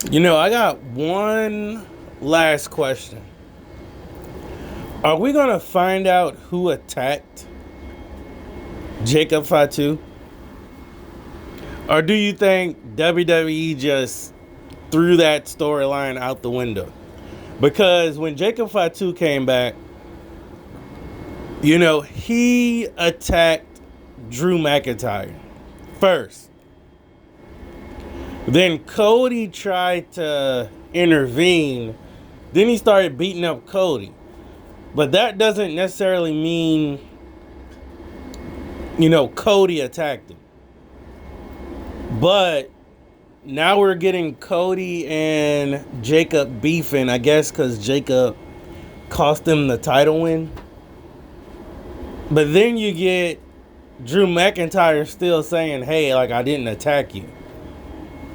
I got one last question. Are we going to find out who attacked Jacob Fatu? Or do you think WWE just threw that storyline out the window? Because when Jacob Fatu came back, he attacked Drew McIntyre first. Then Cody tried to intervene. Then he started beating up Cody. But that doesn't necessarily mean, Cody attacked him. But now we're getting Cody and Jacob beefing, I guess, because Jacob cost him the title win. But then you get Drew McIntyre still saying, hey, I didn't attack you.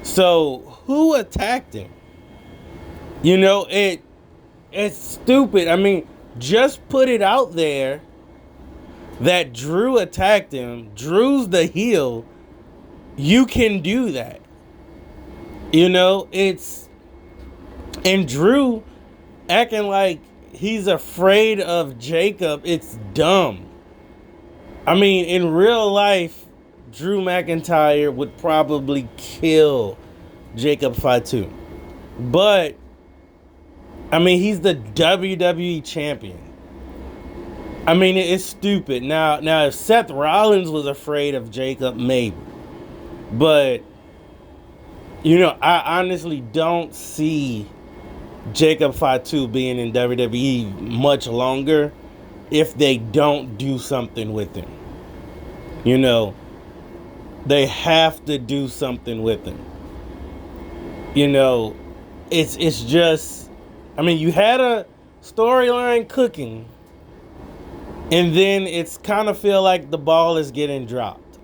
So who attacked him? It's stupid. I mean, just put it out there that Drew attacked him. Drew's the heel. You can do that. And Drew acting like he's afraid of Jacob. It's dumb. I mean, in real life, Drew McIntyre would probably kill Jacob Fatu. But, I mean, he's the WWE champion. I mean, it's stupid. Now, if Seth Rollins was afraid of Jacob, maybe. But, I honestly don't see Jacob Fatu being in WWE much longer if they don't do something with him. They have to do something with him. It's just, I mean, you had a storyline cooking, and then it's kind of feel like the ball is getting dropped.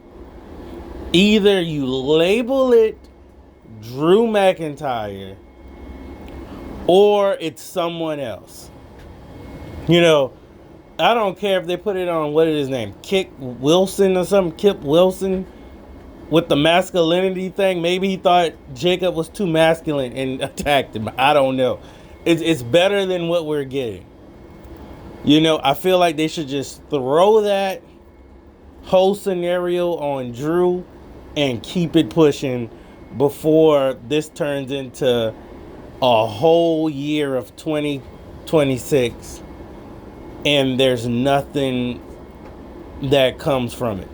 Either you label it Drew McIntyre, or it's someone else. I don't care if they put it on, what is his name? Kip Wilson or something? Kip Wilson with the masculinity thing. Maybe he thought Jacob was too masculine and attacked him. I don't know. It's better than what we're getting. I feel like they should just throw that whole scenario on Drew and keep it pushing before this turns into a whole year of 2026 and there's nothing that comes from it.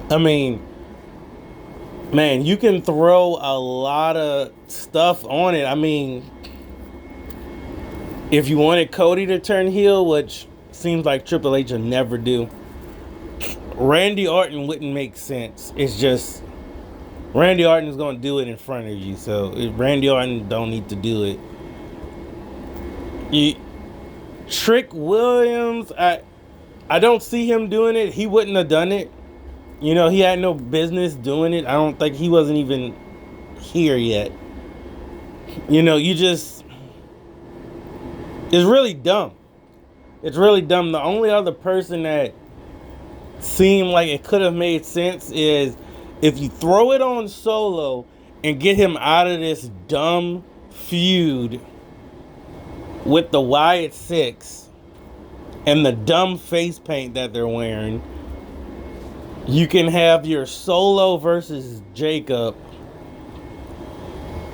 I mean, man, you can throw a lot of stuff on it. I mean, if you wanted Cody to turn heel, which seems like Triple H will never do, Randy Orton wouldn't make sense. It's just Randy Orton is going to do it in front of you, so Randy Orton don't need to do it. Trick Williams, I don't see him doing it. He wouldn't have done it. He had no business doing it. I don't think he wasn't even here yet. It's really dumb. It's really dumb. The only other person that seemed like it could have made sense is if you throw it on Solo and get him out of this dumb feud with the Wyatt Six and the dumb face paint that they're wearing, you can have your Solo versus Jacob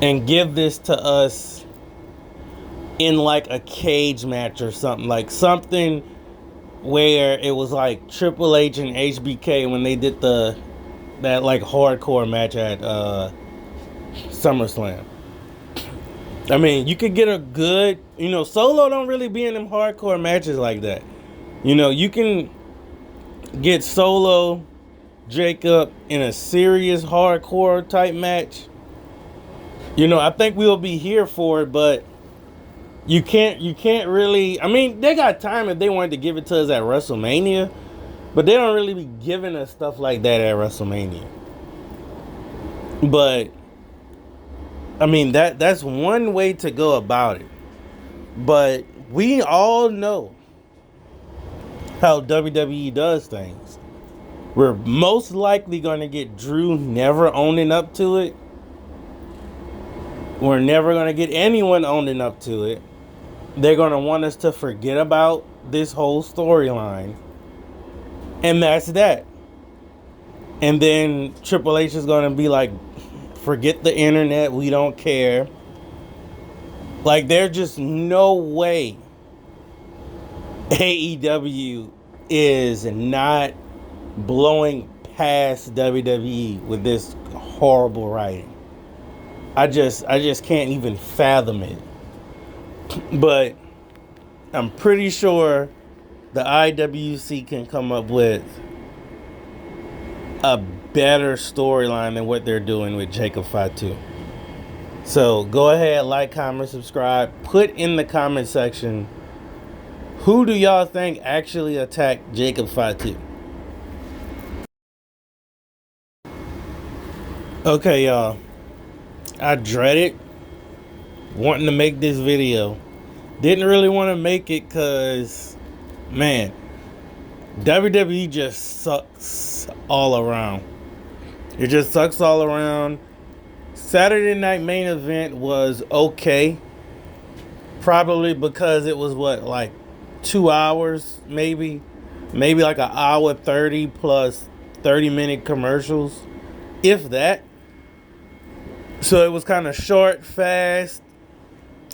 and give this to us in like a cage match or something. Like something where it was like Triple H and HBK when they did that like hardcore match at SummerSlam. I mean, you could get a good, Solo don't really be in them hardcore matches like that. You can get Solo, Jacob in a serious hardcore type match. I think we'll be here for it, but you can't really, I mean, they got time if they wanted to give it to us at WrestleMania, but they don't really be giving us stuff like that at WrestleMania. But I mean, that's one way to go about it. But we all know how WWE does things. We're most likely going to get Drew never owning up to it. We're never going to get anyone owning up to it. They're going to want us to forget about this whole storyline. And that's that. And then Triple H is going to be like, forget the internet. We don't care. Like, there's just no way AEW is not blowing past WWE with this horrible writing. I just can't even fathom it. But I'm pretty sure the IWC can come up with a better storyline than what they're doing with Jacob Fatu. So go ahead, like, comment, subscribe. Put in the comment section, who do y'all think actually attacked Jacob Fatu? Okay, y'all. I dreaded wanting to make this video. Didn't really want to make it because, man, WWE just sucks all around. It just sucks all around. Saturday night main event was okay. Probably because it was like 2 hours, maybe like an hour 30 plus 30-minute commercials, if that. So it was kind of short, fast,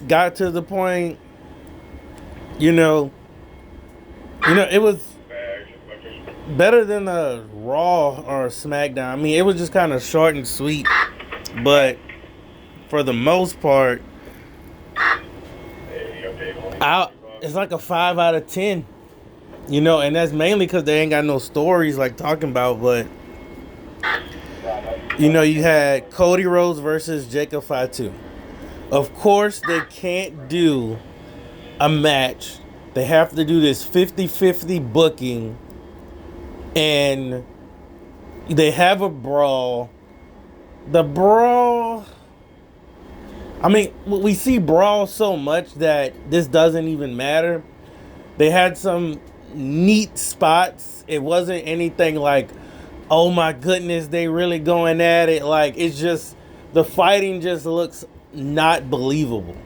got to the point. You know, it was better than a Raw or a SmackDown. I mean, it was just kind of short and sweet, but for the most part, it's like a 5 out of 10. And that's mainly because they ain't got no stories like talking about. But you had Cody Rhodes versus Jacob Fatu. Of course, they can't do a match. They have to do this 50-50 booking. And they have a brawl. The brawl, I mean, we see brawl so much that this doesn't even matter. They had some neat spots. It wasn't anything like, oh my goodness, they really going at it. Like, it's just, the fighting just looks not believable.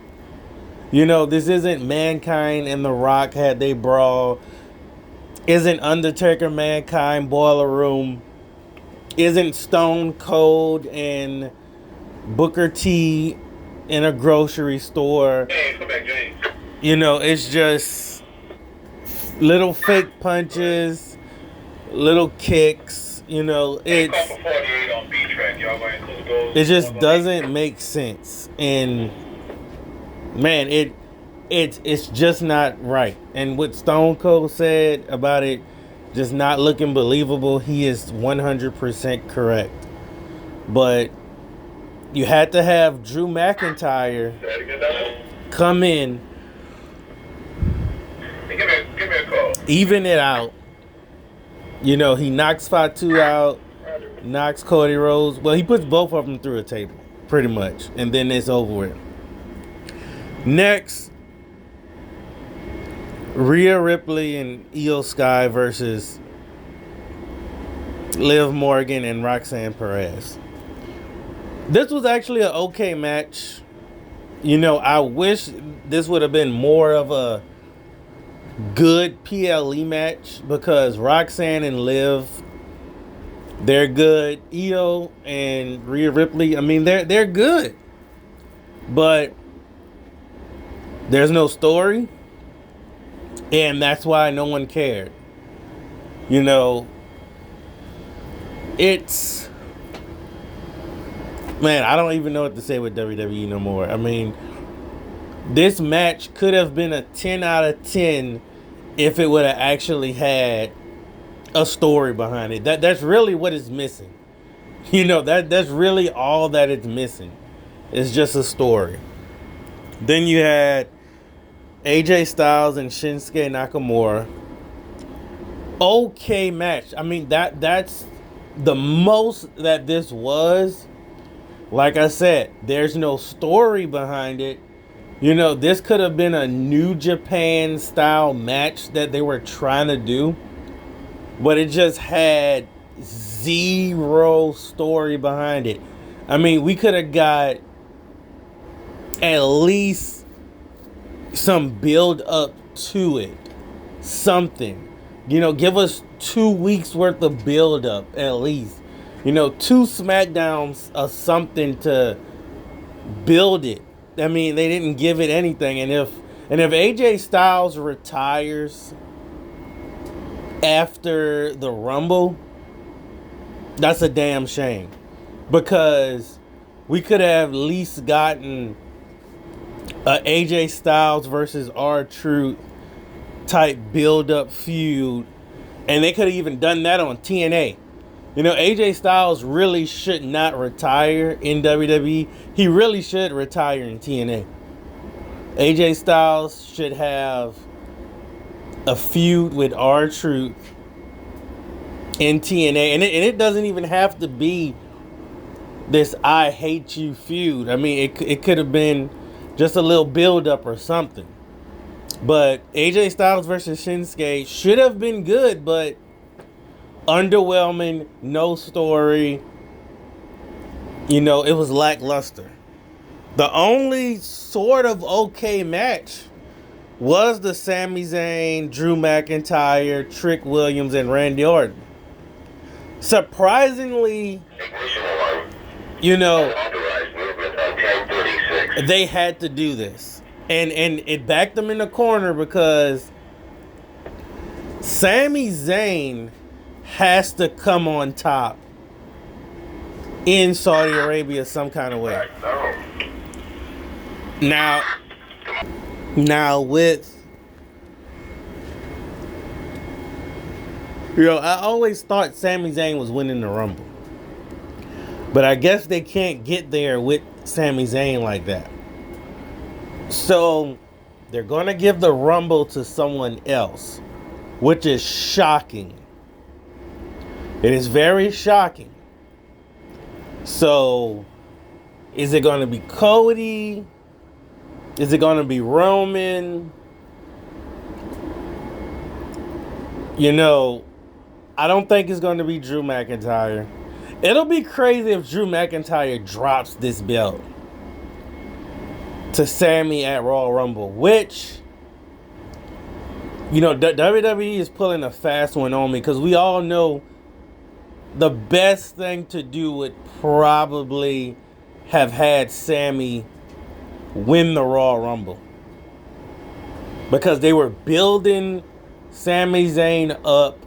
This isn't Mankind and The Rock had they brawl. Isn't Undertaker, Mankind, Boiler Room. Isn't Stone Cold and Booker T in a grocery store. Hey, come back, James. It's just little fake punches, little kicks. It just doesn't make sense. And man, it's just not right. And what Stone Cold said about it just not looking believable, he is 100% correct. But you had to have Drew McIntyre come in, give me a call. Even it out. He knocks Fatu out, knocks Cody Rhodes. Well, he puts both of them through a table, pretty much. And then it's over with. Next, Rhea Ripley and Io Sky versus Liv Morgan and Roxanne Perez. This was actually an okay match. I wish this would have been more of a good PLE match because Roxanne and Liv, they're good. Io and Rhea Ripley, I mean, they're good. But there's no story. And that's why no one cared. It's... Man, I don't even know what to say with WWE no more. I mean, this match could have been a 10 out of 10 if it would have actually had a story behind it. That's really what is missing. That's really all that it's missing. It's just a story. Then you had AJ Styles and Shinsuke Nakamura. Okay match. I mean, that's the most that this was. Like I said, there's no story behind it. This could have been a New Japan style match that they were trying to do. But it just had zero story behind it. I mean, we could have got at least some build up to it. Something. You know, give us 2 weeks worth of build up at least. You know, 2 SmackDowns or something to build it. I mean, they didn't give it anything. And if AJ Styles retires after the Rumble, that's a damn shame. Because we could have at least gotten a AJ Styles versus R-Truth type build-up feud. And they could have even done that on TNA. You know, AJ Styles really should not retire in WWE. He really should retire in TNA. AJ Styles should have a feud with R-Truth in TNA. And it doesn't even have to be this I hate you feud. I mean, it could have been just a little build-up or something. But AJ Styles versus Shinsuke should have been good, but underwhelming, no story. You know, it was lackluster. The only sort of okay match was the Sami Zayn, Drew McIntyre, Trick Williams, and Randy Orton. Surprisingly, you know, they had to do this. And it backed them in the corner because Sami Zayn has to come on top in Saudi Arabia some kind of way. Now with, you know, I always thought Sami Zayn was winning the Rumble. But I guess they can't get there with Sami Zayn like that. So they're going to give the Rumble to someone else, which is shocking. It is very shocking. So is it going to be Cody? Is it going to be Roman? You know, I don't think it's going to be Drew McIntyre. It'll be crazy if Drew McIntyre drops this belt to Sami at Royal Rumble, which, you know, WWE is pulling a fast one on me because we all know the best thing to do would probably have had Sami win the Royal Rumble because they were building Sami Zayn up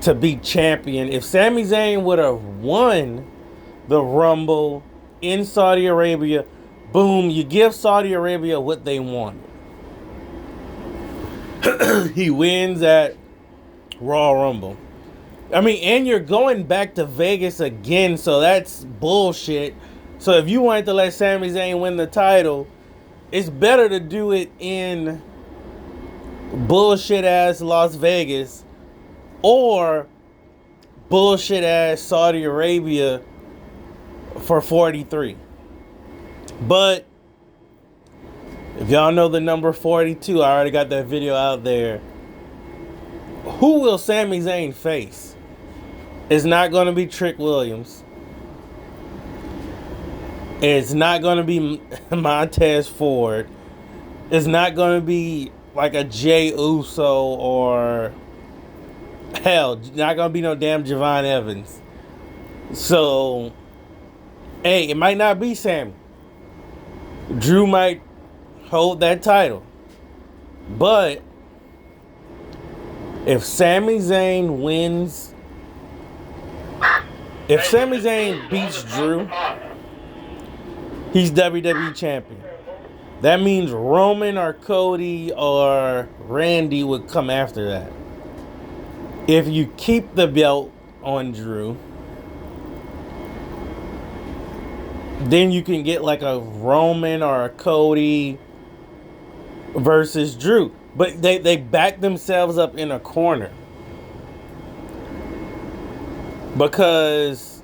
to be champion. If Sami Zayn would have won the Rumble in Saudi Arabia, boom, you give Saudi Arabia what they want. He wins at Royal Rumble. I mean, and you're going back to Vegas again, so that's bullshit. So if you wanted to let Sami Zayn win the title, it's better to do it in bullshit-ass Las Vegas or bullshit-ass Saudi Arabia for 43. But if y'all know the number 42, I already got that video out there. Who will Sami Zayn face? It's not going to be Trick Williams. It's not going to be Montez Ford. It's not going to be like a Jey Uso or, hell, not going to be no damn Javon Evans. So, hey, it might not be Sami. Drew might hold that title. But if Sami Zayn wins, if Sami Zayn beats Drew, he's WWE champion. That means Roman or Cody or Randy would come after that. If you keep the belt on Drew, then you can get like a Roman or a Cody versus Drew. But they back themselves up in a corner. Because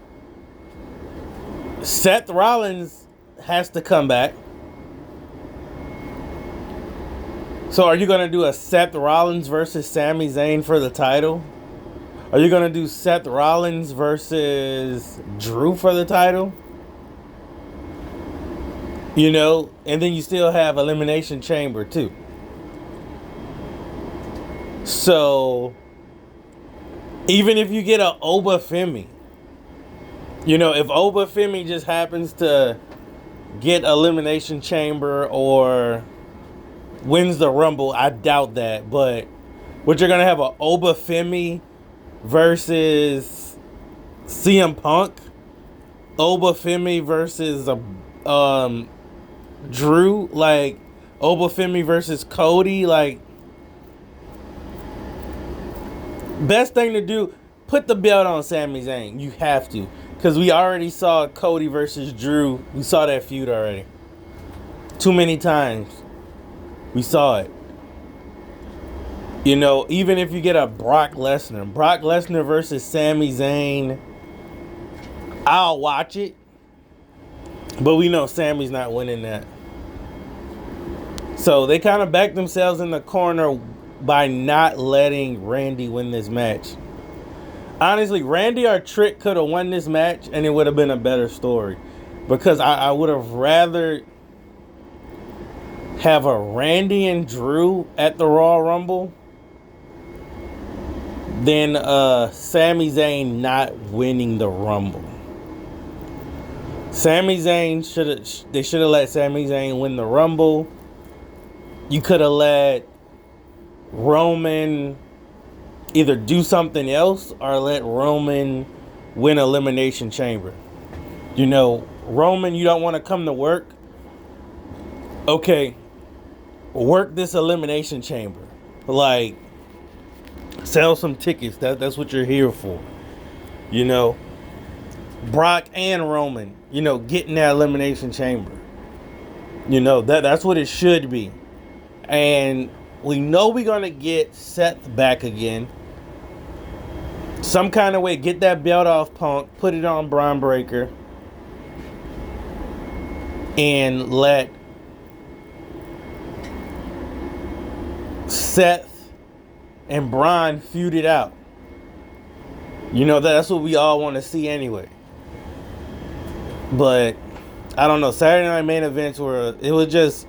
Seth Rollins has to come back. So are you going to do a Seth Rollins versus Sami Zayn for the title? Are you going to do Seth Rollins versus Drew for the title? You know, and then you still have Elimination Chamber too. So even if you get a Obafemi, you know, if Obafemi just happens to get Elimination Chamber or wins the Rumble, I doubt that. But what you're gonna have a Obafemi versus CM Punk, Obafemi versus a Drew, like Obafemi versus Cody, like best thing to do, put the belt on Sami Zayn. You have to, because we already saw Cody versus Drew. We saw that feud already. Too many times. We saw it. You know, even if you get a Brock Lesnar versus Sami Zayn, I'll watch it. But we know Sami's not winning that. So they kind of backed themselves in the corner by not letting Randy win this match. Honestly, Randy or Trick could have won this match and it would have been a better story. Because I would have rather have a Randy and Drew at the Royal Rumble than Sami Zayn not winning the Rumble. Sami Zayn should have let Sami Zayn win the Rumble. You could have let Roman either do something else or let Roman win Elimination Chamber. You know, Roman, you don't want to come to work. Okay, work this Elimination Chamber. Like, sell some tickets. That's what you're here for. You know, Brock and Roman, you know, get in that Elimination Chamber. You know, that's what it should be. And we know we're going to get Seth back again. Some kind of way, get that belt off Punk, put it on Braun Breaker, and let Seth and Braun feud it out. You know, that's what we all want to see anyway. But I don't know, Saturday Night Main Events it was just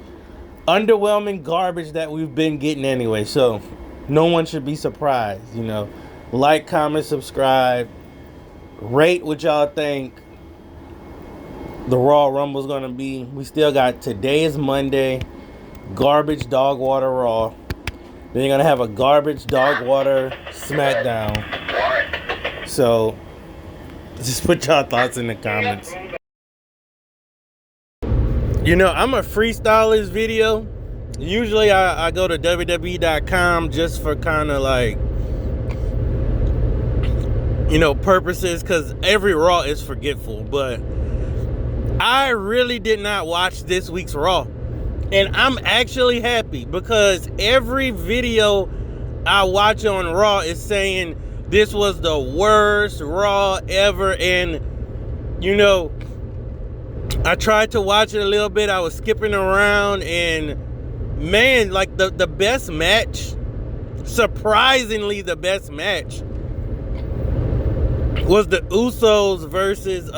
underwhelming garbage that we've been getting anyway. So no one should be surprised, you know. Like, comment, subscribe, rate what y'all think the Raw Rumble is gonna be. We still got, today is Monday, garbage dog water Raw. Then you're gonna have a garbage dog water SmackDown. So just put y'all thoughts in the comments. You know, I'm a freestyle this video. Usually I go to WWE.com just for kind of like, you know, purposes, because every Raw is forgetful. But I really did not watch this week's Raw. And I'm actually happy, because every video I watch on Raw is saying this was the worst Raw ever. And, you know, I tried to watch it a little bit. I was skipping around, and man, like the best match, surprisingly the best match, was the Usos versus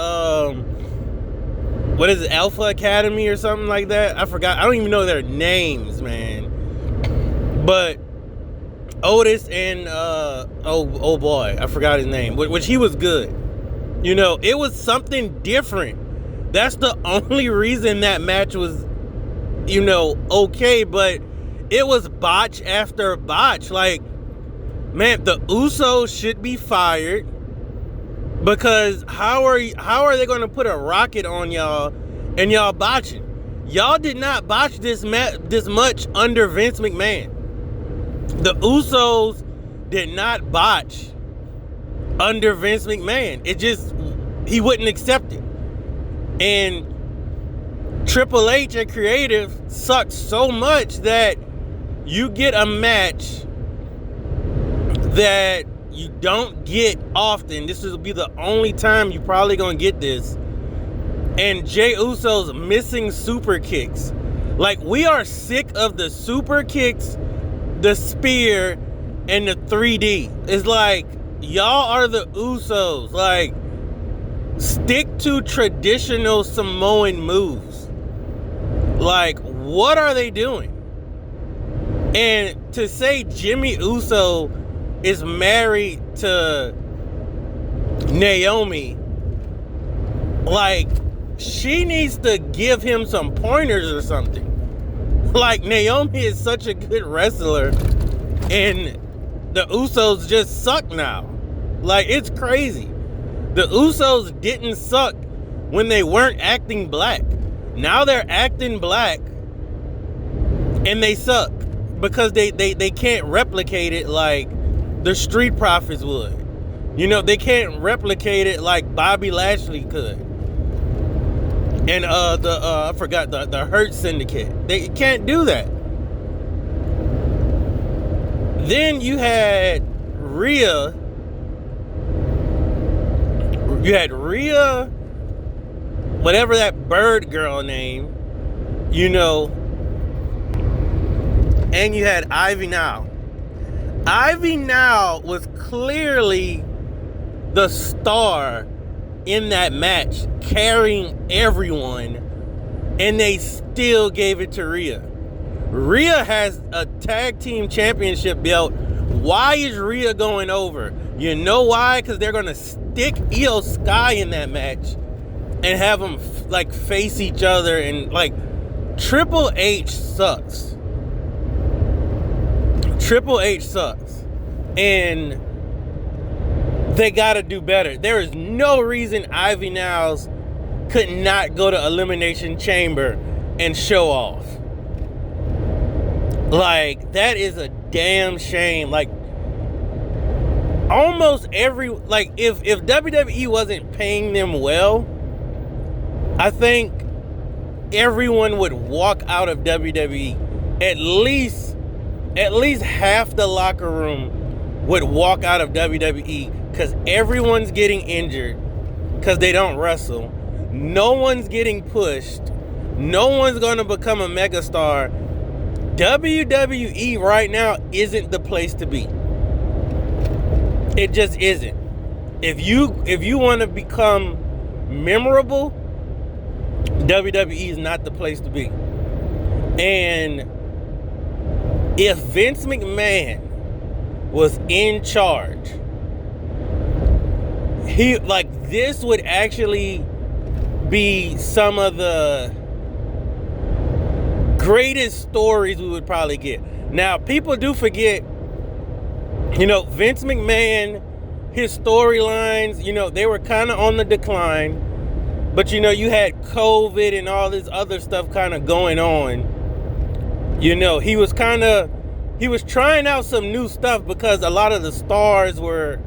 what is it, Alpha Academy or something like that? I forgot. I don't even know their names, man. But Otis and oh boy, I forgot his name, which he was good. You know, it was something different. That's the only reason that match was, you know, okay. But it was botch after botch. Like, man, the Usos should be fired, because how are they going to put a rocket on y'all and y'all botching? Y'all did not botch this much under Vince McMahon. The Usos did not botch under Vince McMahon. It just, he wouldn't accept it. And Triple H and creative sucked so much that you get a match that you don't get often. This will be the only time you probably gonna get this. And Jey Uso's missing super kicks. Like, we are sick of the super kicks, the spear, and the 3D. It's like, y'all are the Usos. Like, stick to traditional Samoan moves. Like, what are they doing? And to say Jimmy Uso is married to Naomi, like, she needs to give him some pointers or something. Like, Naomi is such a good wrestler, and the Usos just suck now. Like, it's crazy. The Usos didn't suck when they weren't acting black. Now they're acting black, and they suck because they can't replicate it like the Street Profits would. You know, they can't replicate it like Bobby Lashley could. And I forgot the Hurt Syndicate. They can't do that. Then you had Rhea. You had Rhea, whatever that bird girl name, you know, and you had Ivy Now. Ivy Now was clearly the star in that match, carrying everyone, and they still gave it to Rhea. Rhea has a tag team championship belt. Why is Rhea going over? You know why? Because they're going to stick Io Sky in that match and have them like face each other, and like Triple H sucks. Triple H sucks. And they got to do better. There is no reason Ivy Now's could not go to Elimination Chamber and show off. Like, that is a damn shame. Like, almost every, like, if WWE wasn't paying them well, I think everyone would walk out of WWE. At least half the locker room would walk out of WWE, because everyone's getting injured because they don't wrestle. No one's getting pushed. No one's going to become a megastar. WWE right now isn't the place to be. It just isn't. If you want to become memorable, WWE is not the place to be. And if Vince McMahon was in charge, this would actually be some of the greatest stories we would probably get. Now, people do forget, you know, Vince McMahon, his storylines, you know, they were kind of on the decline. But, you know, you had COVID and all this other stuff kind of going on. You know, he was trying out some new stuff because a lot of the stars were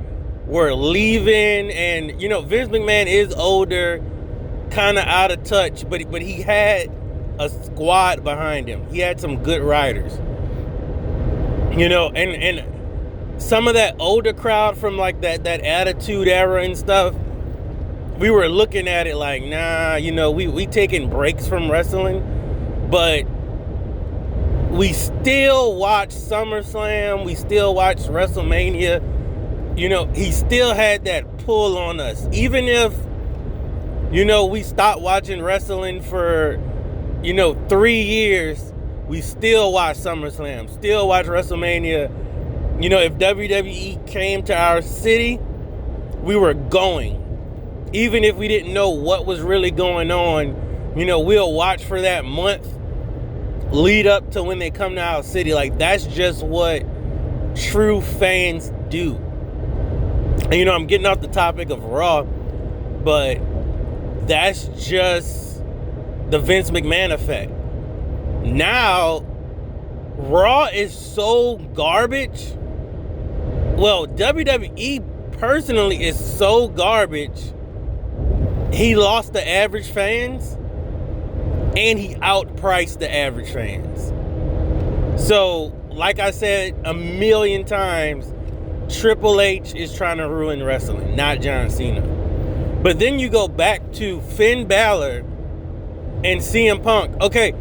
leaving. And, you know, Vince McMahon is older, kind of out of touch, but he had a squad behind him. He had some good writers. You know, and some of that older crowd from like that Attitude Era and stuff, we were looking at it like, nah, you know, we taking breaks from wrestling, but we still watch SummerSlam, we still watch WrestleMania. You know, he still had that pull on us. Even if, you know, we stopped watching wrestling for, you know, 3 years, we still watch SummerSlam, still watch WrestleMania. You know, if WWE came to our city, we were going. Even if we didn't know what was really going on, you know, we'll watch for that month lead up to when they come to our city. Like, that's just what true fans do. And, you know, I'm getting off the topic of Raw, but that's just the Vince McMahon effect. Now, Raw is so garbage. Well, WWE personally is so garbage. He lost the average fans, and he outpriced the average fans. So, like I said a million times, Triple H is trying to ruin wrestling, not John Cena. But then you go back to Finn Balor and CM Punk. Okay,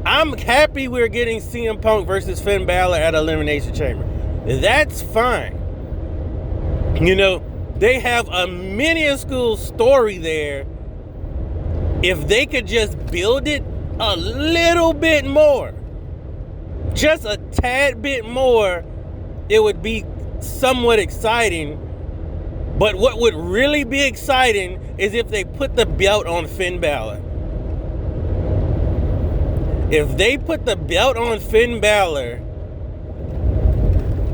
I'm happy we're getting CM Punk versus Finn Balor at Elimination Chamber. That's fine. You know, they have a minuscule story there. If they could just build it a little bit more, just a tad bit more, it would be somewhat exciting. But what would really be exciting is if they put the belt on Finn Balor. If they put the belt on Finn Balor,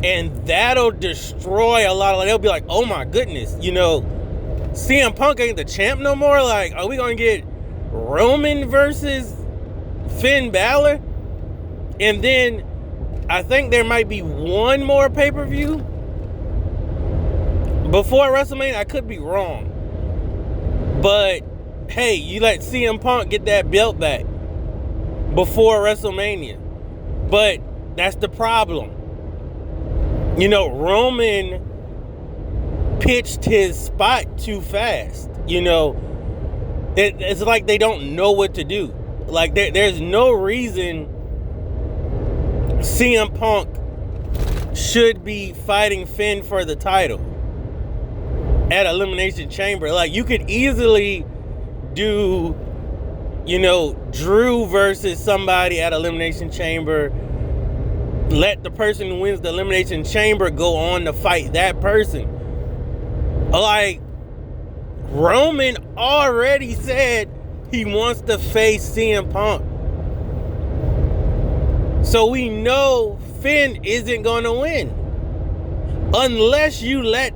and that'll destroy a lot of, they'll be like, oh my goodness, you know, CM Punk ain't the champ no more? Like, are we going to get Roman versus Finn Balor? And then I think there might be one more pay-per-view before WrestleMania. I could be wrong. But, hey, you let CM Punk get that belt back before WrestleMania. But that's the problem. You know, Roman pitched his spot too fast. You know, it's like they don't know what to do. Like, there's no reason CM Punk should be fighting Finn for the title at Elimination Chamber. Like, you could easily do, you know, Drew versus somebody at Elimination Chamber. Let the person who wins the Elimination Chamber go on to fight that person. Like, Roman already said he wants to face CM Punk. So we know Finn isn't going to win. Unless you let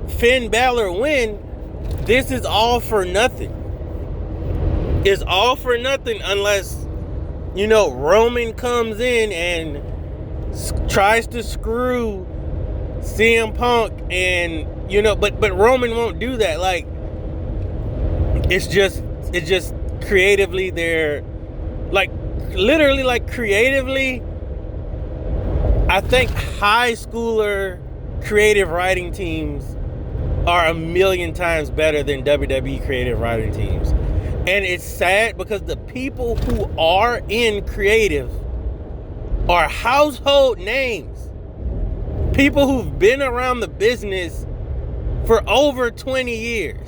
Finn Balor win, this is all for nothing. It's all for nothing unless, you know, Roman comes in and tries to screw CM Punk, and, you know, but Roman won't do that. Like, it's just creatively, they're like, literally, like, creatively, I think high schooler creative writing teams are a million times better than WWE creative writing teams. And it's sad because the people who are in creative are household names. People who've been around the business for over 20 years.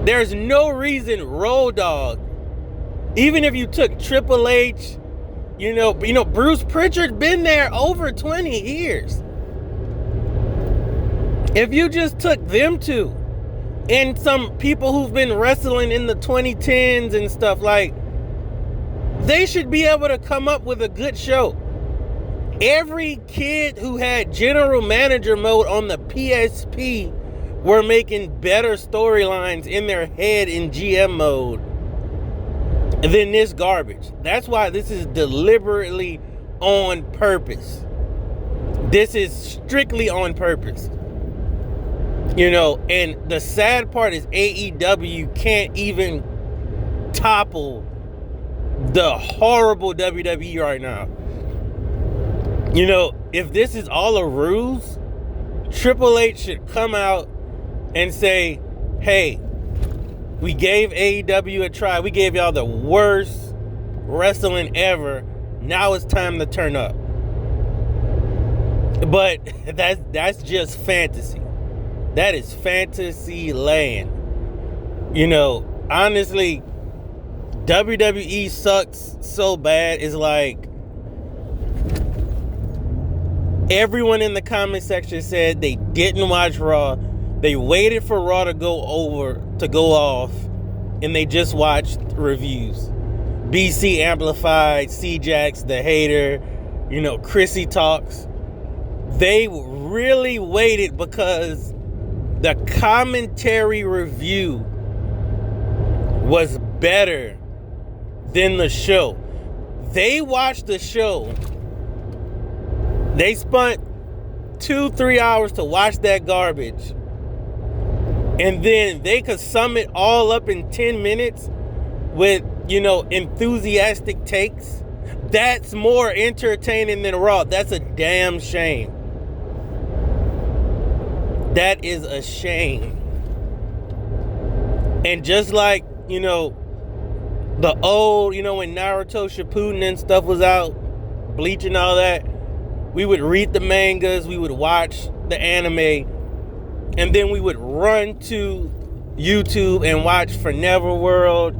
There's no reason Road Dogg, even if you took Triple H, you know, Bruce Pritchard been there over 20 years. If you just took them two and some people who've been wrestling in the 2010s and stuff, like, they should be able to come up with a good show. Every kid who had general manager mode on the PSP were making better storylines in their head in GM mode than this garbage. That's why this is deliberately on purpose. This is strictly on purpose. You know, and the sad part is AEW can't even topple the horrible WWE right now. You know, if this is all a ruse, Triple H should come out and say, hey, we gave AEW a try. We gave y'all the worst wrestling ever. Now it's time to turn up. But that's just fantasy. That is fantasy land. You know, honestly, WWE sucks so bad. It's like everyone in the comment section said they didn't watch Raw. They waited for Raw to go off, and they just watched reviews. BC Amplified, C-Jax, The Hater, you know, Chrissy Talks. They really waited because the commentary review was better than the show. They watched the show. They spent 2-3 hours to watch that garbage. And then they could sum it all up in 10 minutes with, you know, enthusiastic takes. That's more entertaining than Raw. That's a damn shame. That is a shame. And just like, you know, the old, you know, when Naruto Shippuden and stuff was out, Bleach and all that, we would read the mangas, we would watch the anime, and then we would run to YouTube and watch For Never World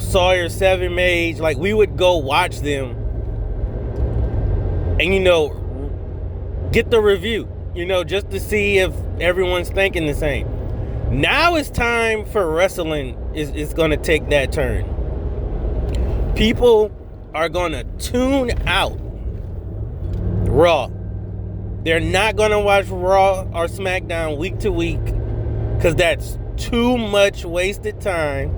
Sawyer, Seven Mage, like we would go watch them and, get the review, just to see if everyone's thinking the same. Now it's time for wrestling is going to take that turn. People are going to tune out Raw. They're not going to watch Raw or SmackDown week to week because that's too much wasted time.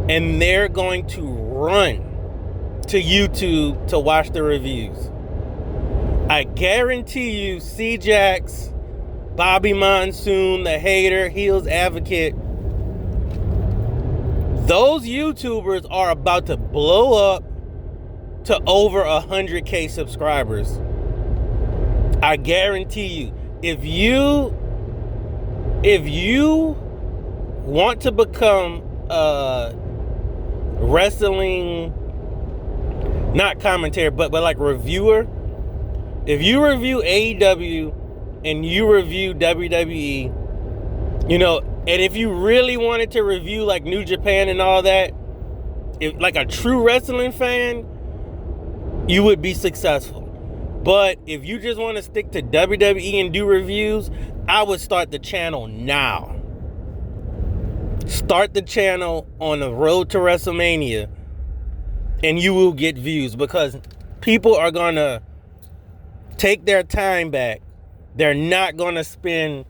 And they're going to run to YouTube to watch the reviews. I guarantee you, C-Jax, Bobby Monsoon, the hater, heels advocate, those YouTubers are about to blow up to over 100K subscribers. I guarantee you, if you want to become wrestling, not commentary, but like reviewer, if you review AEW and you review WWE, and if you really wanted to review like New Japan and all that, if like a true wrestling fan, you would be successful. But if you just want to stick to WWE and do reviews, I would start the channel now. Start the channel on the road to WrestleMania and you will get views because people are going to take their time back. They're not going to spend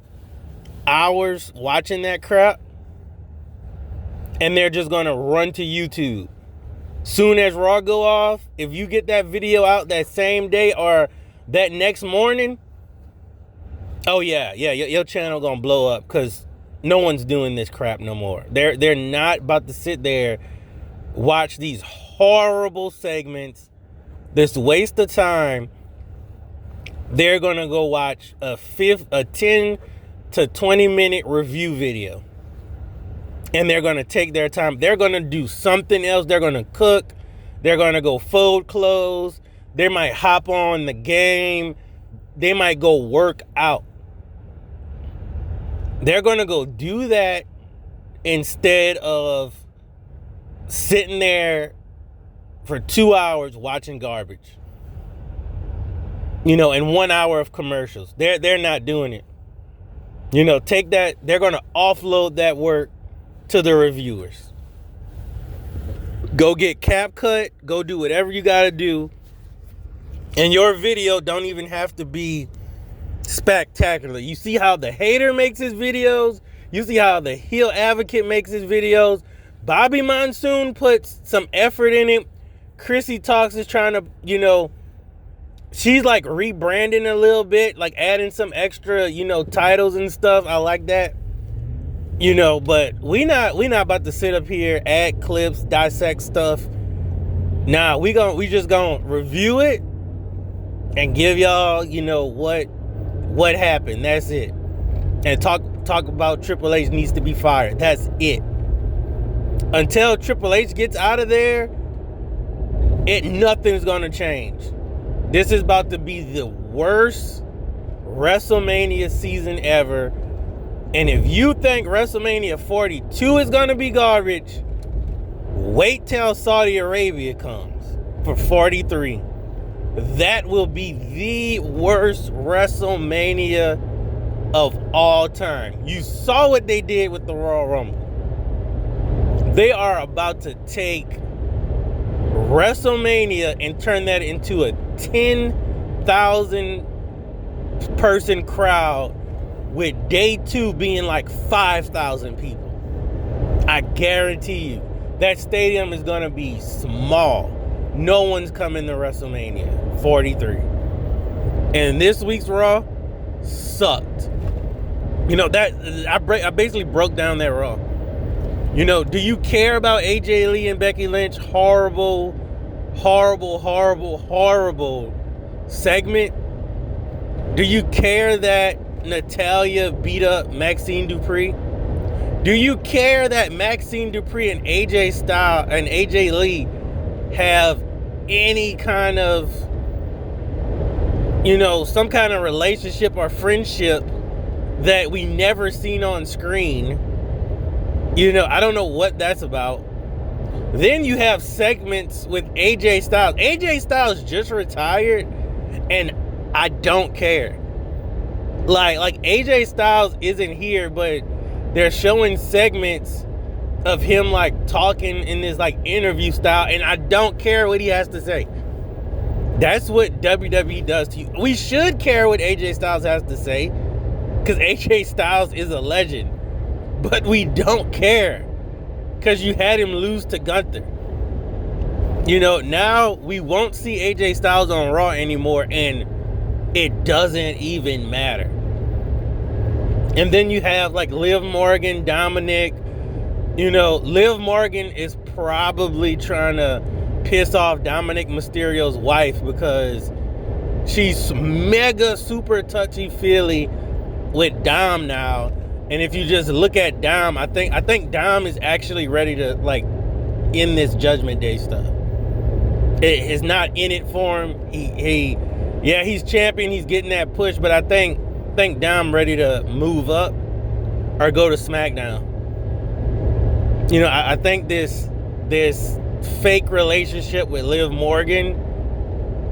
hours watching that crap, and they're just going to run to YouTube. Soon as Raw go off, if you get that video out that same day or that next morning, oh yeah, your channel going to blow up because no one's doing this crap no more. They're not about to sit there, watch these horrible segments, this waste of time. They're going to go watch a 10 to 20 minute review video. And they're going to take their time. They're going to do something else. They're going to cook. They're going to go fold clothes. They might hop on the game. They might go work out. They're going to go do that instead of sitting there for 2 hours watching garbage. And 1 hour of commercials. They're not doing it. Take that. They're going to offload that work to the reviewers. Go get CapCut. Go do whatever you got to do. And your video don't even have to be spectacular. You see how the hater makes his videos? You see how the heel advocate makes his videos? Bobby Monsoon puts some effort in it. Chrissy Talks is trying to, she's like rebranding a little bit, like adding some extra, titles and stuff. I like that. But we not about to sit up here, add clips, dissect stuff. Nah, we just gonna review it and give y'all, what happened. That's it. And talk about Triple H needs to be fired. That's it. Until Triple H gets out of there, nothing's gonna change. This is about to be the worst WrestleMania season ever. And if you think WrestleMania 42 is going to be garbage, wait till Saudi Arabia comes for 43. That will be the worst WrestleMania of all time. You saw what they did with the Royal Rumble. They are about to take WrestleMania and turn that into a 10,000 person crowd with day 2 being like 5,000 people. I guarantee you that stadium is going to be small. No one's coming to WrestleMania 43. And this week's Raw sucked. That I basically broke down that Raw. Do you care about AJ Lee and Becky Lynch? Horrible segment. Do you care that Natalya beat up Maxine Dupree? Do you care that Maxine Dupree and AJ Lee have any kind of, some kind of relationship or friendship that we never seen on screen? I don't know what that's about. Then you have segments with AJ Styles. AJ Styles just retired, and I don't care. Like AJ Styles isn't here, but they're showing segments of him like talking in this like interview style, and I don't care what he has to say. That's what WWE does to you. We should care what AJ Styles has to say, because AJ Styles is a legend. But we don't care, because you had him lose to Gunther. You know, now we won't see AJ Styles on Raw anymore, and it doesn't even matter. And then you have like Liv Morgan, Dominic. You know, Liv Morgan is probably trying to piss off Dominic Mysterio's wife, because she's mega super touchy-feely with Dom now. And if you just look at Dom, I think Dom is actually ready to like end this Judgment Day stuff. It is not in it for him. He's champion, he's getting that push, but I think Dom ready to move up or go to SmackDown. You know, I think this fake relationship with Liv Morgan,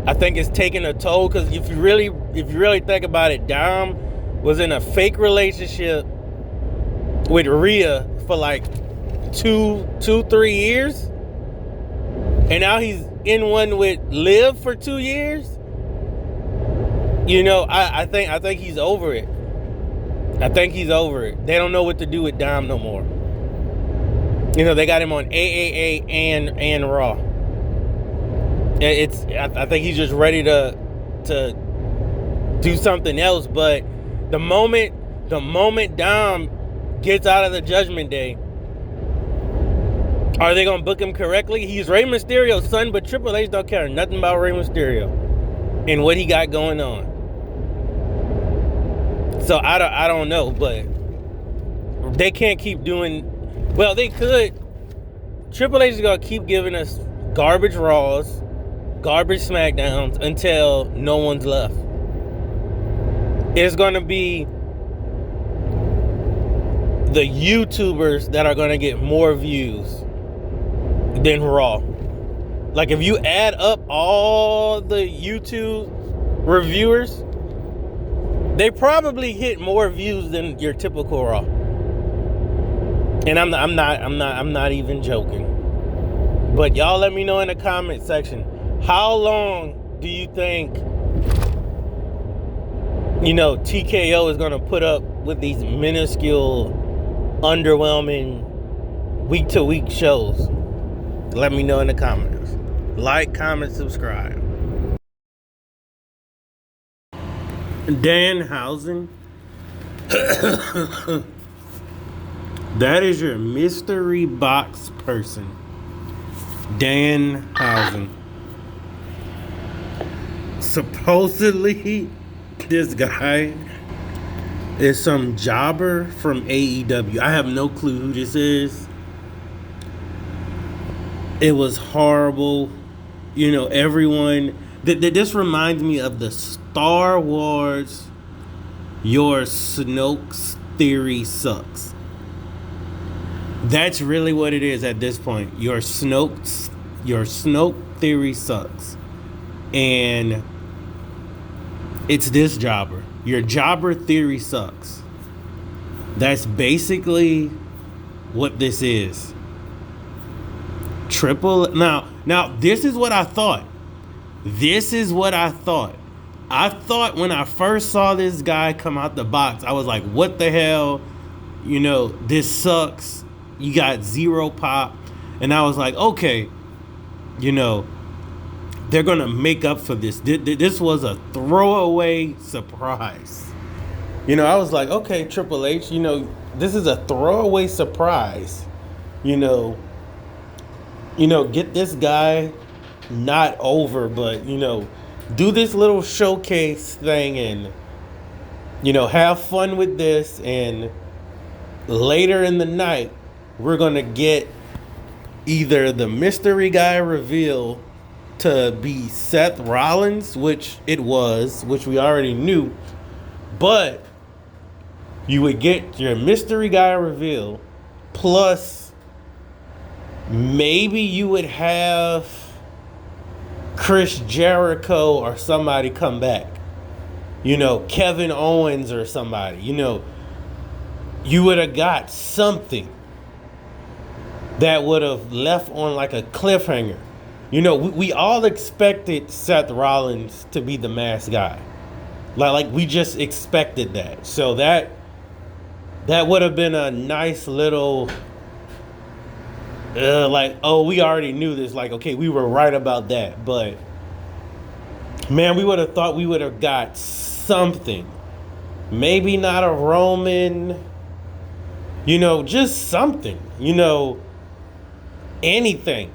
I think it's taking a toll, because if you really think about it, Dom was in a fake relationship with Rhea for like 3 years, and now he's in one with Liv for 2 years. You know, I think he's over it. I think he's over it. They don't know what to do with Dom no more. You know, they got him on AAA and Raw. I think he's just ready to do something else. But the moment Dom gets out of the Judgment Day, are they gonna book him correctly? He's Rey Mysterio's son, but Triple H don't care nothing about Rey Mysterio and what he got going on. So I don't know, but they can't keep doing. Well, they could. Triple H is gonna keep giving us garbage Raws, garbage SmackDowns until no one's left. It's gonna be the YouTubers that are gonna get more views than Raw. Like, if you add up all the YouTube reviewers, they probably hit more views than your typical Raw. And I'm not even joking. But y'all let me know in the comment section, how long do you think, you know, TKO is gonna put up with these minuscule, underwhelming week-to-week shows? Let me know in the comments. Like, comment, subscribe. Danhausen. That is your mystery box person. Danhausen. Supposedly, this guy is some jobber from AEW. I have no clue who this is. It was horrible. You know, everyone... This reminds me of the Star Wars Your Snoke's Theory Sucks. That's really what it is at this point. Your Snoke Theory Sucks. And it's this jobber. Your jobber theory sucks. That's basically what this is. Now this is what I thought. I thought when I first saw this guy come out the box, I was like, what the hell? You know, this sucks. You got zero pop. And I was like, okay, you know, they're going to make up for this. This was a throwaway surprise. You know, I was like, okay, Triple H, you know, this is a throwaway surprise. You know, get this guy not over, but, you know, do this little showcase thing and, you know, have fun with this. And later in the night, we're going to get either the mystery guy reveal to be Seth Rollins, which we already knew, but you would get your mystery guy reveal plus maybe you would have Chris Jericho or somebody come back. You know, Kevin Owens or somebody. You know, you would have got something that would have left on like a cliffhanger. You know, we all expected Seth Rollins to be the masked guy. Like we just expected that. So that would have been a nice little like, oh, we already knew this. Like, okay, we were right about that. But man, we would have thought we would have got something. Maybe not a Roman, you know, just something, you know, anything.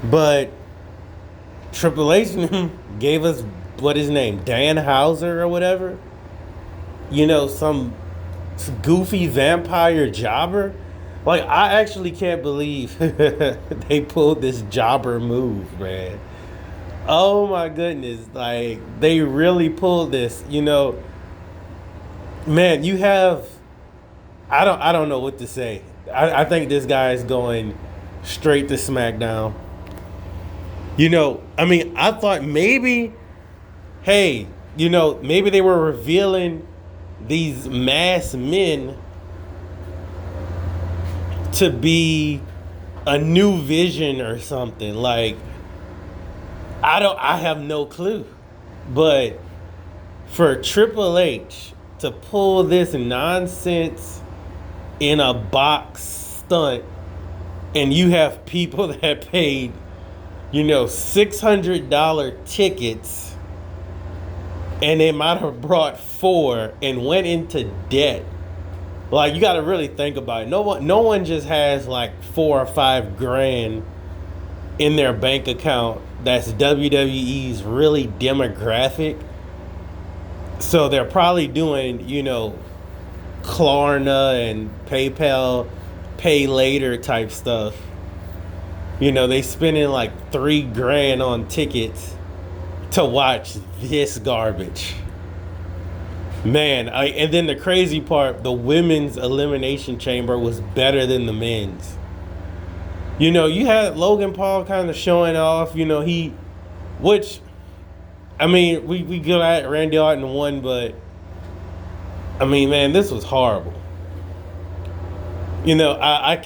But Triple H gave us, what his name, Dan Houser or whatever. You know, some goofy vampire jobber. Like, I actually can't believe they pulled this jobber move, man. Oh my goodness. Like, they really pulled this, you know. Man, you have, I don't know what to say. I think this guy is going straight to SmackDown. You know, I mean, I thought maybe, hey, you know, maybe they were revealing these masked men to be a new vision or something. Like, I have no clue. But for Triple H to pull this nonsense in a box stunt, and you have people that paid, you know, $600 tickets, and they might have brought 4 and went into debt. Like, you got to really think about it. No one just has like 4 or 5 grand in their bank account that's WWE's really demographic. So they're probably doing, you know, Klarna and PayPal, pay later type stuff. You know, they spending like 3 grand on tickets to watch this garbage. Man, and then the crazy part, the women's elimination chamber was better than the men's. You know, you had Logan Paul kind of showing off, you know, which, I mean, we got Randy Orton won, but, I mean, man, this was horrible. You know, I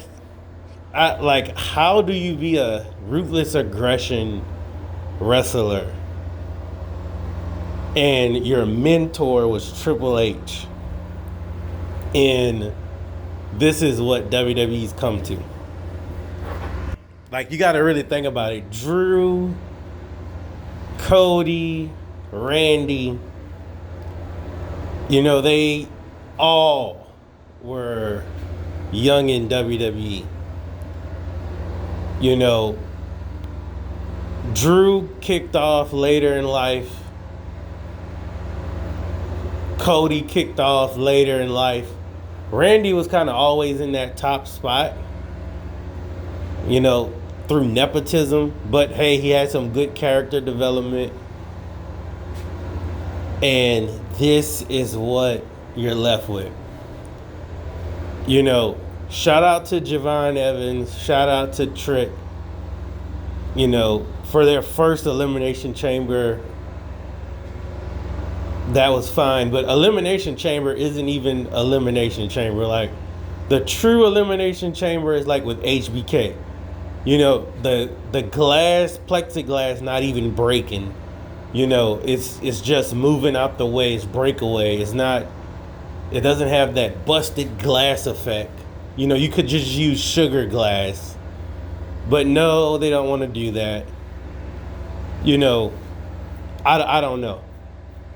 like, how do you be a ruthless aggression wrestler and your mentor was Triple H, and this is what WWE's come to? Like, you got to really think about it. Drew, Cody, Randy, you know, they all were young in WWE. You know, Drew kicked off later in life. Cody kicked off later in life. Randy was kind of always in that top spot, you know, through nepotism. But hey, he had some good character development. And this is what you're left with. You know, shout out to Javon Evans. Shout out to Trick. You know, for their first Elimination Chamber, that was fine. But Elimination Chamber isn't even Elimination Chamber. Like, the true Elimination Chamber is like with HBK. You know, the glass, plexiglass, not even breaking. You know, it's just moving out the way. It's breakaway. It's not, it doesn't have that busted glass effect. You know, you could just use sugar glass. But no, they don't want to do that. You know, I don't know.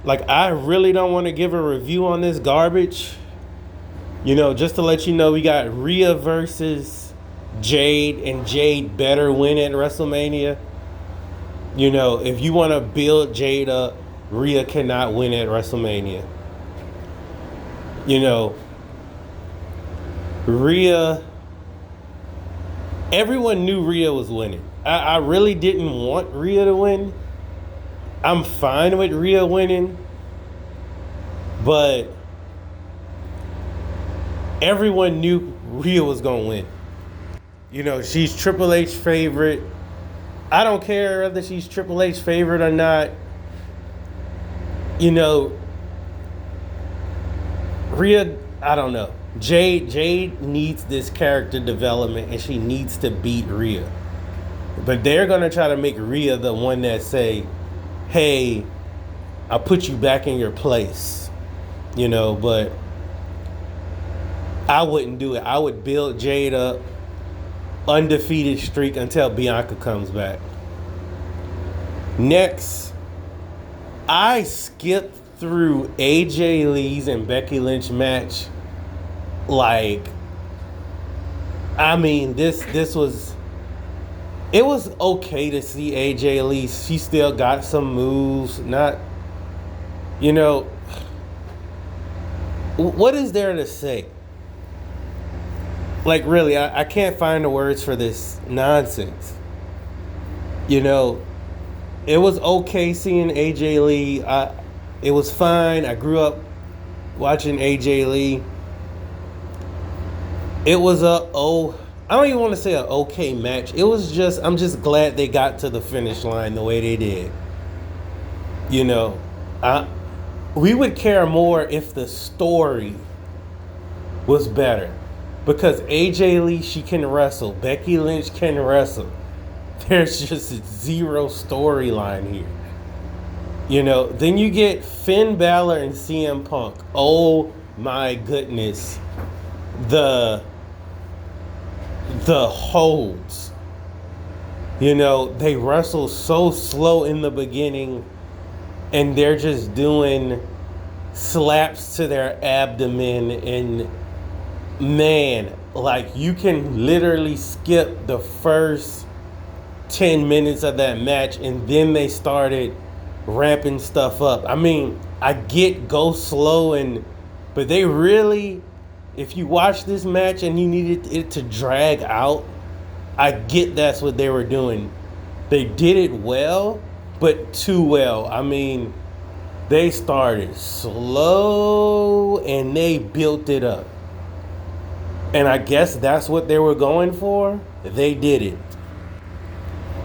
Like, I really don't want to give a review on this garbage. You know, just to let you know, we got Rhea versus Jade, and Jade better win at WrestleMania. You know, if you want to build Jade up, Rhea cannot win at WrestleMania. You know, Rhea, everyone knew Rhea was winning. I really didn't want Rhea to win. I'm fine with Rhea winning, but everyone knew Rhea was going to win. she's Triple H favorite. I don't care whether she's Triple H favorite or not. Rhea, I don't know. Jade needs this character development, and she needs to beat Rhea. But they're going to try to make Rhea the one that say, hey, I'll put you back in your place. But I wouldn't do it. I would build Jade up, undefeated streak until Bianca comes back. Next, I skipped through AJ Lee's and Becky Lynch match. This was... It was okay to see AJ Lee. She still got some moves. Not... What is there to say? Really, I can't find the words for this nonsense. It was okay seeing AJ Lee. It was fine. I grew up watching AJ Lee. It was I don't even want to say an okay match. It was I'm just glad they got to the finish line the way they did. We would care more if the story was better. Because AJ Lee, she can wrestle. Becky Lynch can wrestle. There's just zero storyline here. Then you get Finn Balor and CM Punk. Oh my goodness. The holds. They wrestle so slow in the beginning, and they're just doing slaps to their abdomen, and man, you can literally skip the first 10 minutes of that match, and then they started ramping stuff up. I get go slow, but they really, if you watch this match and you needed it to drag out, I get that's what they were doing. They did it well, but too well. They started slow and they built it up. And I guess that's what they were going for. They did it.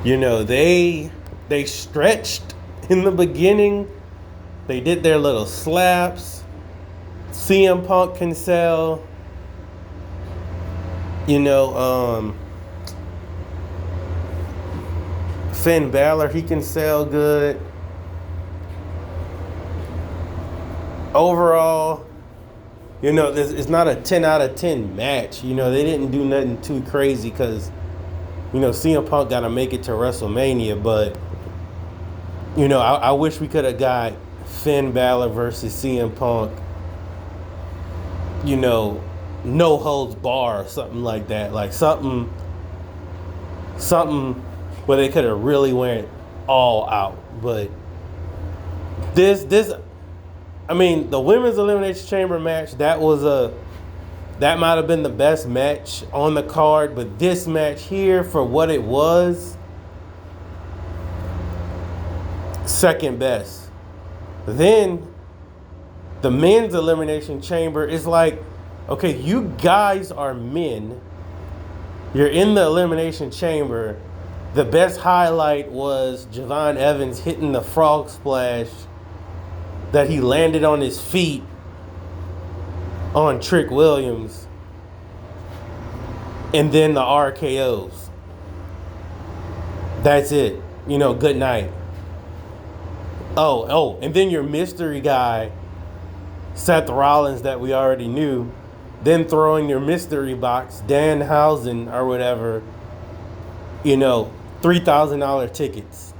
They stretched in the beginning. They did their little slaps. CM Punk can sell. Finn Balor, he can sell good. Overall, it's not a 10 out of 10 match. They didn't do nothing too crazy because, CM Punk got to make it to WrestleMania. But, I wish we could have got Finn Balor versus CM Punk, no holds bar or something like that. Something where they could have really went all out. But the Women's Elimination Chamber match, that might have been the best match on the card. But this match here, for what it was, second best. Then the Men's Elimination Chamber is okay, you guys are men. You're in the Elimination Chamber. The best highlight was Javon Evans hitting the frog splash that he landed on his feet on Trick Williams. And then the RKOs. That's it. Good night. Oh, and then your mystery guy, Seth Rollins, that we already knew, then throwing your mystery box, Danhausen or whatever, $3,000 tickets.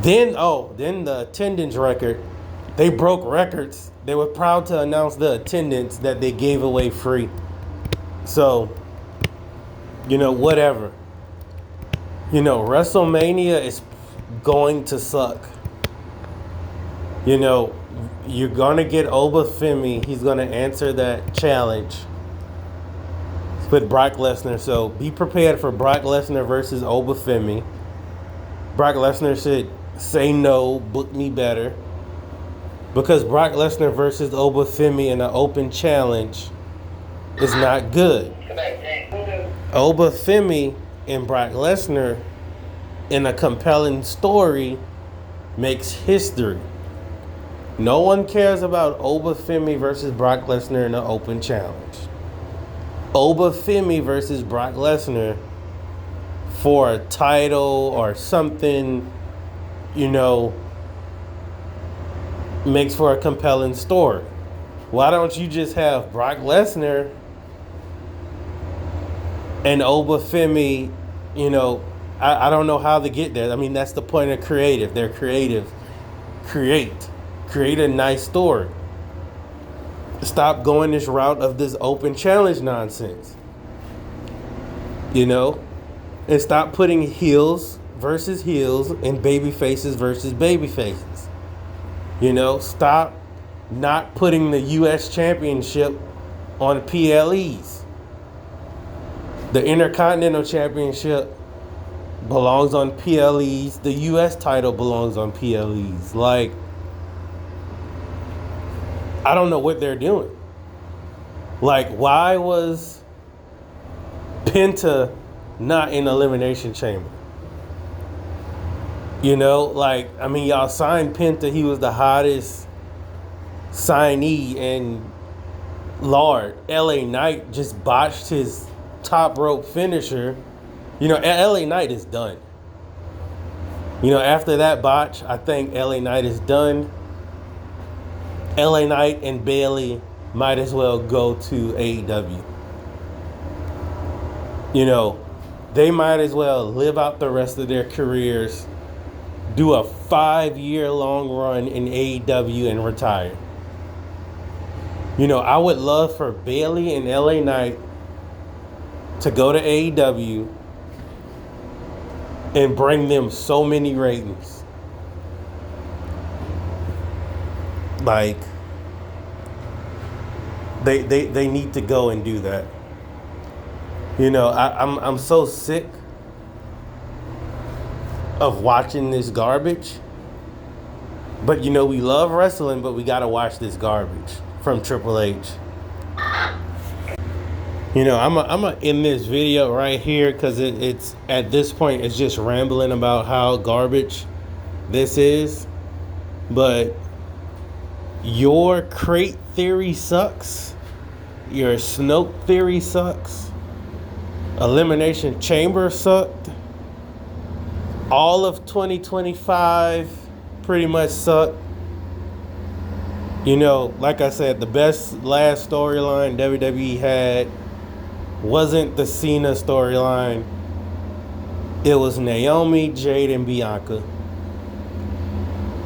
Then the attendance record. They broke records. They were proud to announce the attendance that they gave away free. So, whatever. WrestleMania is going to suck. You're going to get Obafemi. He's going to answer that challenge with Brock Lesnar. So be prepared for Brock Lesnar versus Obafemi. Brock Lesnar should say no, book me better. Because Brock Lesnar versus Obafemi in an open challenge is not good. Obafemi and Brock Lesnar in a compelling story makes history. No one cares about Obafemi versus Brock Lesnar in an open challenge. Obafemi versus Brock Lesnar for a title or something, makes for a compelling story. Why don't you just have Brock Lesnar and Obafemi, I don't know how to get there. I mean, that's the point of creative. They're creative. Create a nice story. Stop going this route of this open challenge nonsense. And stop putting heels versus heels and baby faces versus baby faces. Stop not putting the U.S. Championship on PLEs. The Intercontinental Championship belongs on PLEs. The U.S. title belongs on PLEs. Like, I don't know what they're doing. Like, why was Penta not in Elimination Chamber? Y'all signed Penta. He was the hottest signee, and Lord, LA Knight just botched his top rope finisher. LA Knight is done. After that botch, I think LA Knight is done. LA Knight and Bayley might as well go to AEW. They might as well live out the rest of their careers, do a 5-year-long run in AEW and retire. I would love for Bayley and LA Knight to go to AEW and bring them so many ratings. Like, they need to go and do that. I'm so sick of watching this garbage. But we love wrestling, but we gotta watch this garbage from Triple H. I'm gonna end this video right here because it's at this point it's just rambling about how garbage this is. But your crate theory sucks. Your Snoke theory sucks. Elimination Chamber sucked. All of 2025 pretty much sucked. Like I said, the best last storyline WWE had wasn't the Cena storyline. It was Naomi, Jade, and Bianca.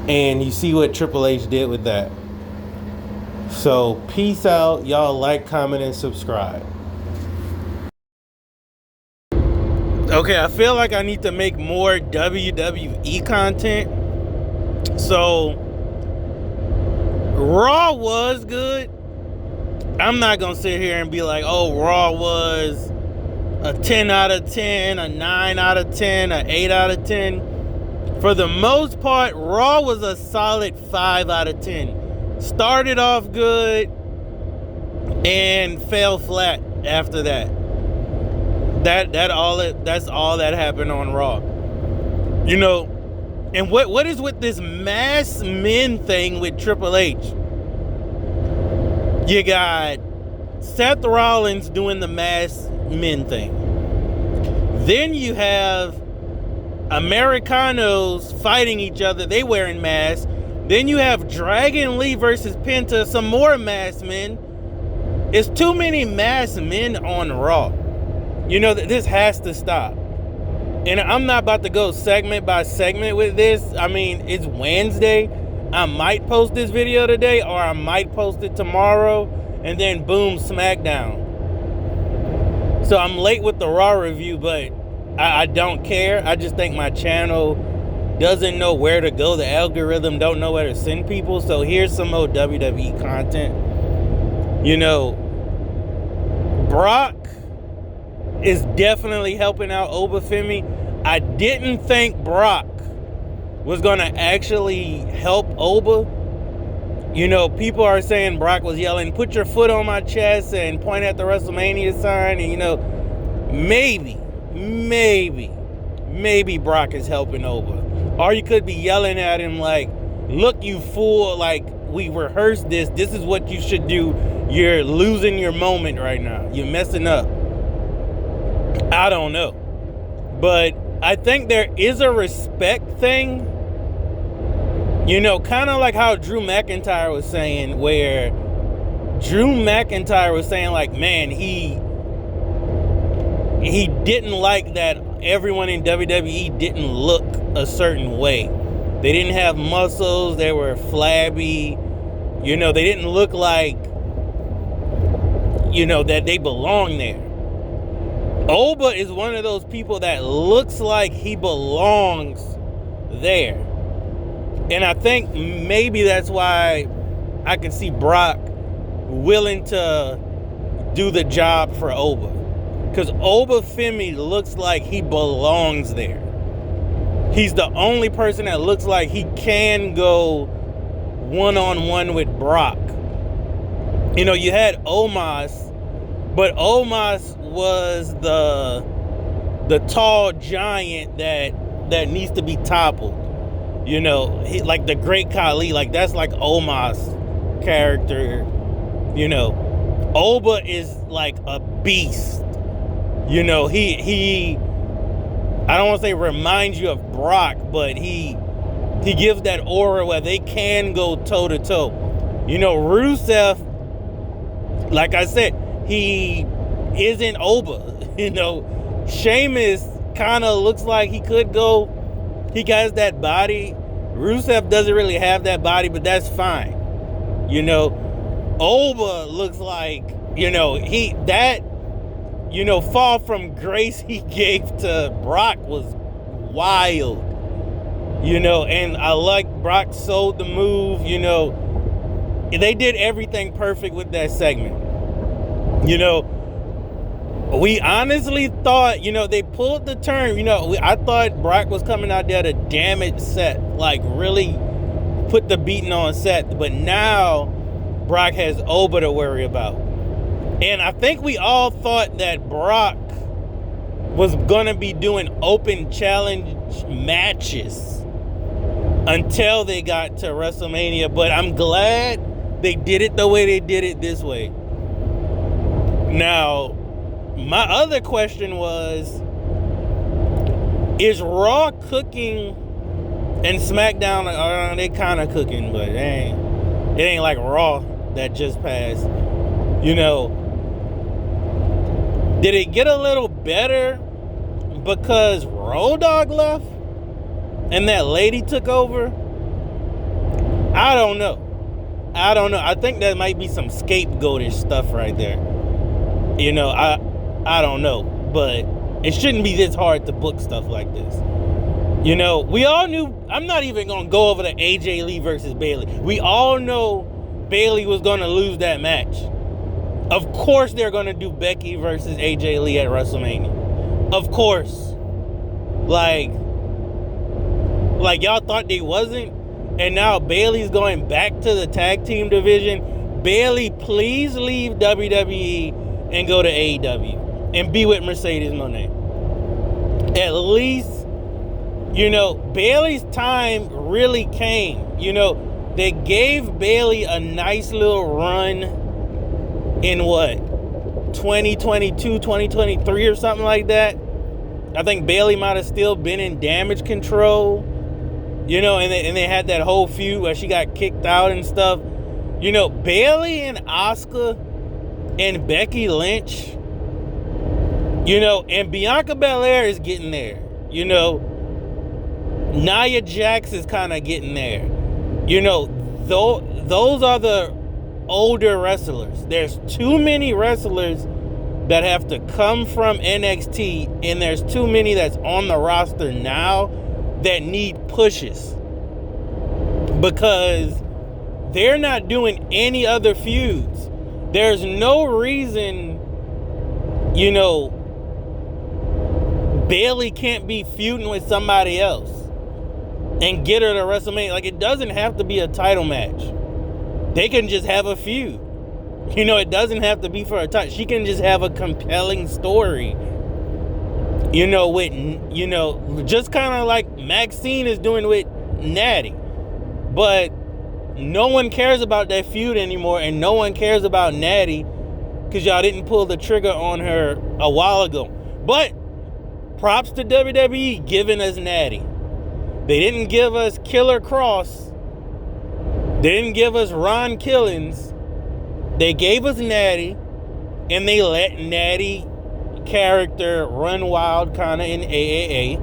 And you see what Triple H did with that. So, peace out. Y'all like, comment, and subscribe. Okay, I feel like I need to make more WWE content. So, Raw was good. I'm not going to sit here and be like, oh, Raw was a 10 out of 10, a 9 out of 10, a 8 out of 10. For the most part, Raw was a solid 5 out of 10. Started off good and fell flat after that. That's all that happened on Raw. And what is with this mass men thing with Triple H? You got Seth Rollins doing the mass men thing. Then you have Americanos fighting each other. They wearing masks. Then you have Dragon Lee versus Penta, some more masked men. It's too many masked men on Raw. This has to stop. And I'm not about to go segment by segment with this. I mean, it's Wednesday. I might post this video today, or I might post it tomorrow, and then boom, SmackDown. So I'm late with the Raw review, but I don't care. I just think my channel doesn't know where to go. The algorithm don't know where to send people. So here's some more WWE content. Brock is definitely helping out Obafemi. I didn't think Brock was going to actually help Oba. People are saying Brock was yelling, put your foot on my chest and point at the WrestleMania sign. And, maybe Brock is helping over. Or you could be yelling at him like, look, you fool, like, we rehearsed this. This is what you should do. You're losing your moment right now. You're messing up. I don't know. But I think there is a respect thing. You know, kind of like how Drew McIntyre was saying, where Drew McIntyre was saying, like, man, he didn't like that everyone in WWE didn't look a certain way. They didn't have muscles. They were flabby. You know, they didn't look like, you know, that they belong there. Oba is one of those people that looks like he belongs there. And I think maybe that's why I can see Brock willing to do the job for Oba. Because Oba Femi looks like he belongs there. He's the only person that looks like he can go one-on-one with Brock. You know, you had Omos, but Omos was the tall giant that needs to be toppled. You know, he, like the Great Khali, like that's like Omos' character. You know, Oba is like a beast. You know, he I don't want to say reminds you of Brock, but he gives that aura where they can go toe to toe. You know, Rusev, like I said, he isn't Oba. You know, Sheamus kind of looks like he could go. He has that body. Rusev doesn't really have that body, but that's fine. You know, Oba looks like, you know, fall from grace he gave to Brock was wild. You know, and I like Brock sold the move. You know, they did everything perfect with that segment. You know, we honestly thought, you know, they pulled the turn. You know, I thought Brock was coming out there to damage Seth, like really put the beating on Seth. But now Brock has Oba to worry about. And I think we all thought that Brock was going to be doing open challenge matches until they got to WrestleMania. But I'm glad they did it the way they did it this way. Now, my other question was, is Raw cooking and SmackDown, they kind of cooking, but it ain't like Raw that just passed. You know, did it get a little better because Road Dogg left and that lady took over? I don't know. I think that might be some scapegoatish stuff right there. You know, I don't know, but it shouldn't be this hard to book stuff like this. You know, we all knew, I'm not even going to go over the AJ Lee versus Bayley. We all know Bayley was going to lose that match. Of course they're going to do Becky versus AJ Lee at WrestleMania. Of course. Like y'all thought they wasn't, and now Bayley's going back to the tag team division. Bayley, please leave WWE and go to AEW and be with Mercedes Moné. At least, you know, Bayley's time really came. You know, they gave Bayley a nice little run in what, 2022, 2023 or something like that. I think Bayley might have still been in Damage Control. You know, and they had that whole feud where she got kicked out and stuff. You know, Bayley and Asuka and Becky Lynch, you know, and Bianca Belair is getting there. You know, Nia Jax is kind of getting there. You know, those are the older wrestlers. There's too many wrestlers that have to come from NXT, and there's too many that's on the roster now that need pushes because they're not doing any other feuds. There's no reason, you know, Bayley can't be feuding with somebody else and get her to WrestleMania. Like, it doesn't have to be a title match. They can just have a feud. You know, it doesn't have to be for a title. She can just have a compelling story just kind of like Maxine is doing with Natty. But no one cares about that feud anymore, and no one cares about Natty because y'all didn't pull the trigger on her a while ago. But props to WWE giving us Natty. They didn't give us Killer Cross. They didn't give us Ron Killings. They gave us Natty, and they let Natty character run wild kind of in AAA.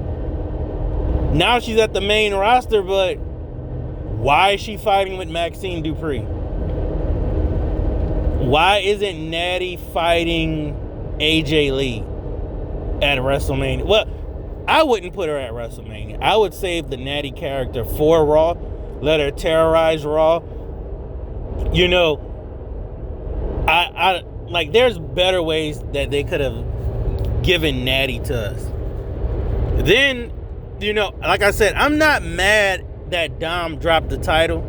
Now she's at the main roster, but why is she fighting with Maxine Dupree? Why isn't Natty fighting AJ Lee at WrestleMania? Well, I wouldn't put her at WrestleMania. I would save the Natty character for Raw. Let her terrorize Raw. I like, there's better ways that they could have given Natty to us. Then, like I said, I'm not mad that Dom dropped the title.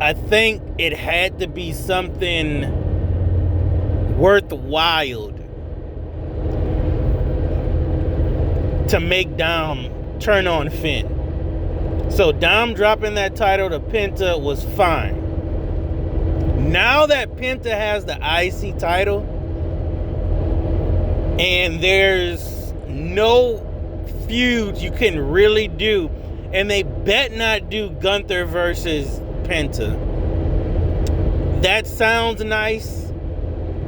I think it had to be something worthwhile to make Dom turn on Finn. So Dom dropping that title to Penta was fine. Now that Penta has the IC title and there's no feuds you can really do, and they bet not do Gunther versus Penta. That sounds nice.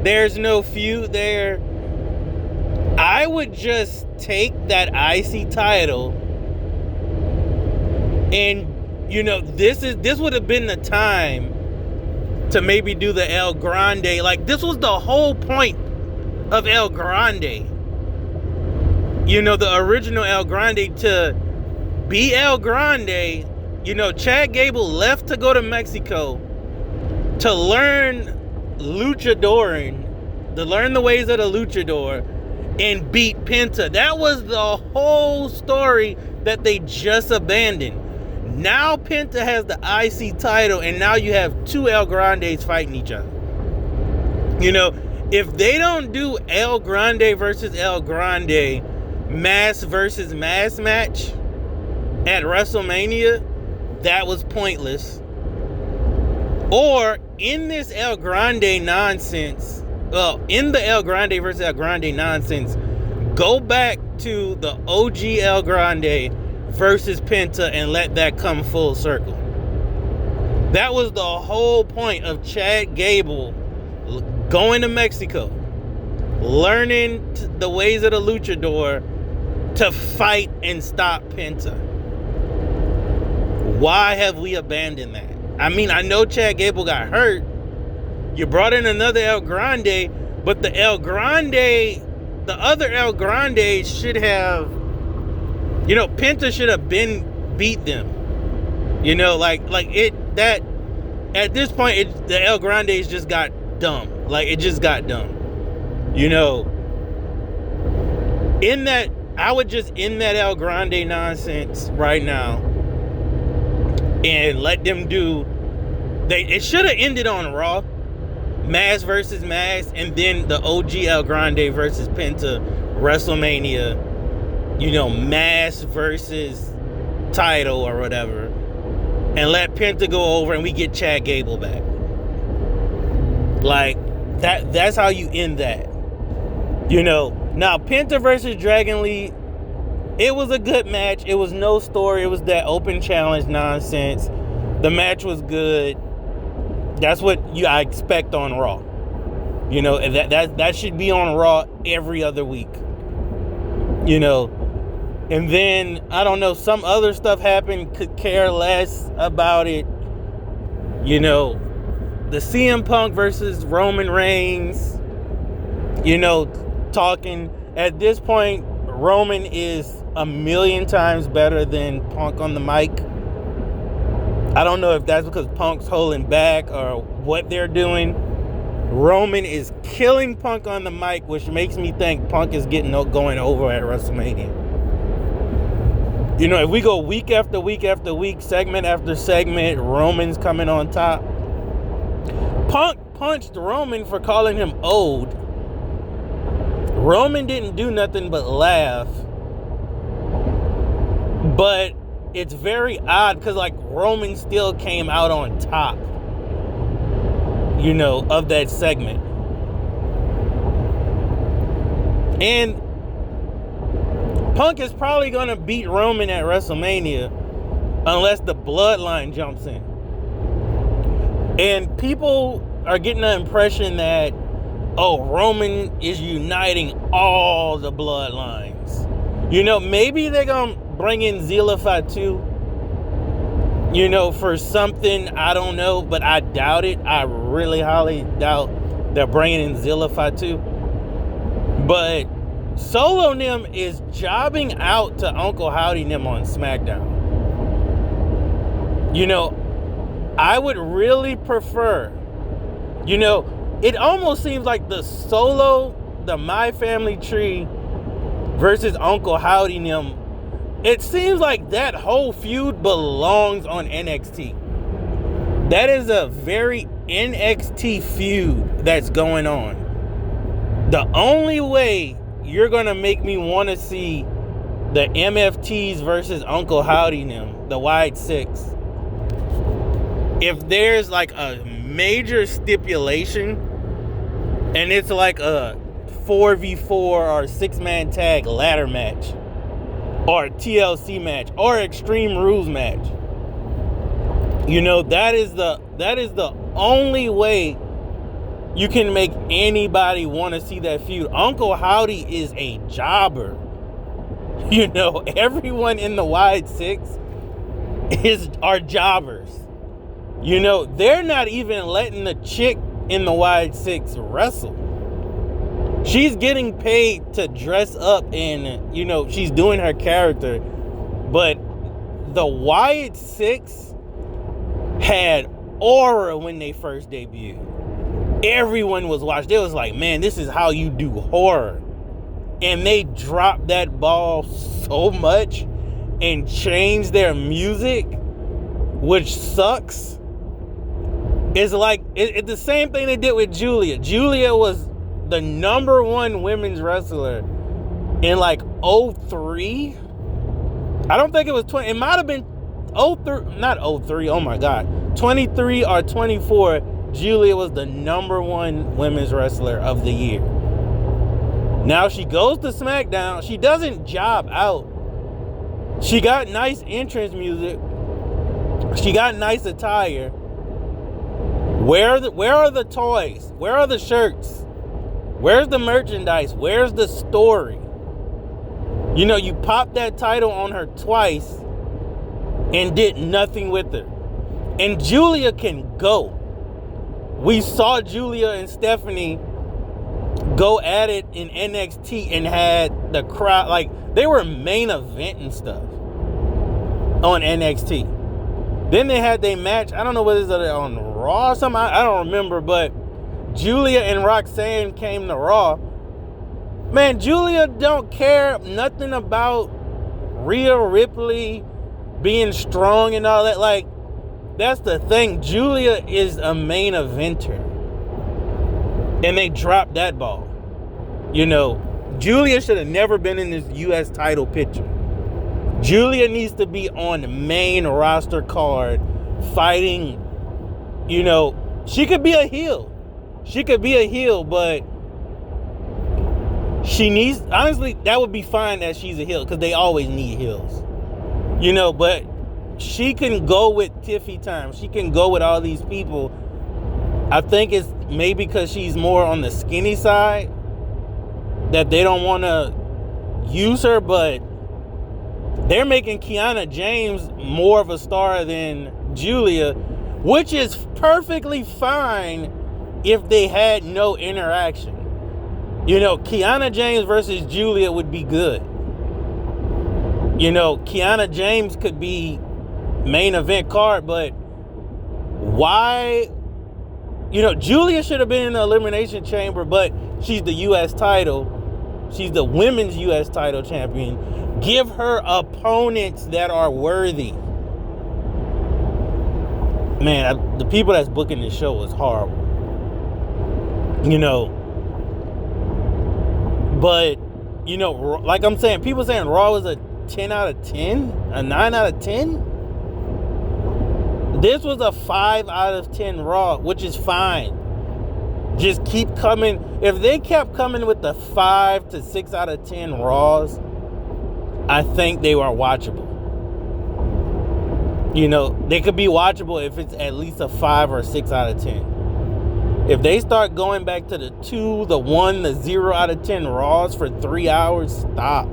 There's no feud there. I would just take that IC title, and this would have been the time to maybe do the El Grande. Like, this was the whole point of El Grande. The original El Grande, to be El Grande. Chad Gable left to go to Mexico to learn luchadoring, to learn the ways of the luchador, and beat Penta. That was the whole story that they just abandoned. Now Penta has the IC title, and now you have two El Grandes fighting each other. If they don't do El Grande versus El Grande, mass versus mass match at WrestleMania, that was pointless. Or in this El Grande nonsense, in the El Grande versus El Grande nonsense, go back to the OG El Grande versus Penta and let that come full circle. That was the whole point of Chad Gable going to Mexico, learning the ways of the luchador to fight and stop Penta. Why have we abandoned that? I mean, I know Chad Gable got hurt. You brought in another El Grande, but the other El Grande should have, Penta should have beat them. At this point, the El Grandes just got dumb. Like, it just got dumb. I would just end that El Grande nonsense right now and let them do. It should have ended on Raw, Mass versus Mass, and then the OG El Grande versus Penta, WrestleMania. Mass versus title or whatever, and let Penta go over, and we get Chad Gable back. Like that. That's how you end that. Now Penta versus Dragon Lee, it was a good match. It was no story. It was that open challenge nonsense. The match was good. That's what I expect on Raw. That should be on Raw every other week. And then, I don't know, some other stuff happened, could care less about it. The CM Punk versus Roman Reigns, talking. At this point, Roman is a million times better than Punk on the mic. I don't know if that's because Punk's holding back or what they're doing. Roman is killing Punk on the mic, which makes me think Punk is going over at WrestleMania. If we go week after week after week, segment after segment, Roman's coming on top. Punk punched Roman for calling him old. Roman didn't do nothing but laugh. But it's very odd because, like, Roman still came out on top, you know, of that segment. And Punk is probably going to beat Roman at WrestleMania unless the bloodline jumps in. And people are getting the impression that, oh, Roman is uniting all the bloodlines. You know, maybe they're going to bring in Zilla Fatu, you know, for something, I don't know, but I doubt it. I really highly doubt they're bringing in Zilla Fatu. But Solo Nim is jobbing out to Uncle Howdy Nim on SmackDown. You know, I would really prefer, you know, it almost seems like the My Family Tree versus Uncle Howdy Nim, it seems like that whole feud belongs on NXT. That is a very NXT feud that's going on. The only way you're going to make me want to see the MFTs versus Uncle Howdy Nim, the Wide Six, if there's like a major stipulation and it's like a 4v4 or 6-man tag ladder match or TLC match or Extreme Rules match. You know, that is the only way you can make anybody want to see that feud. Uncle Howdy is a jobber. You know, everyone in the Wide Six are jobbers. You know, they're not even letting the chick in the Wide Six wrestle. She's getting paid to dress up and, you know, she's doing her character. But the Wyatt Six had aura when they first debuted. Everyone was watching. They was like, man, this is how you do horror. And they dropped that ball so much and changed their music, which sucks. It's like, it's the same thing they did with Julia. Julia was the #1 women's wrestler in like 03. I don't think it was 20. It might have been 03, not 03. Oh my God. 23 or 24. Julia was the #1 women's wrestler of the year. Now she goes to SmackDown. She doesn't job out. She got nice entrance music. She got nice attire. Where are the toys? Where are the shirts? Where's the merchandise? Where's the story? You know, you popped that title on her twice and did nothing with her. And Julia can go. We saw Julia and Stephanie go at it in NXT and had the crowd, like, they were main event and stuff on NXT. Then they had their match, I don't know whether it's on Raw or something, I don't remember, but Julia and Roxanne came to Raw. Man, Julia don't care nothing about Rhea Ripley being strong and all that. Like, that's the thing. Julia is a main eventer. And they dropped that ball. You know, Julia should have never been in this U.S. title picture. Julia needs to be on the main roster card fighting. You know, she could be a heel. She could be a heel, but she needs, honestly, that would be fine that she's a heel because they always need heels. You know, but she can go with Tiffy Time. She can go with all these people. I think it's maybe because she's more on the skinny side that they don't want to use her, but they're making Kiana James more of a star than Julia, which is perfectly fine if they had no interaction. You know, Kiana James versus Julia would be good. You know, Kiana James could be main event card, but why? You know, Julia should have been in the Elimination Chamber, but she's the U.S. title. She's the women's U.S. title champion. Give her opponents that are worthy. Man, the people that's booking this show is horrible. You know, But, you know, like I'm saying, people saying Raw was a 10 out of 10, a 9 out of 10. This was a 5 out of 10 Raw, which is fine. Just keep coming. If they kept coming with the 5 to 6 out of 10 Raws, I think they were watchable. You know, they could be watchable if it's at least a 5 or 6 out of 10. If they start going back to the 2, the 1, the 0 out of 10 Raws for 3 hours, stop.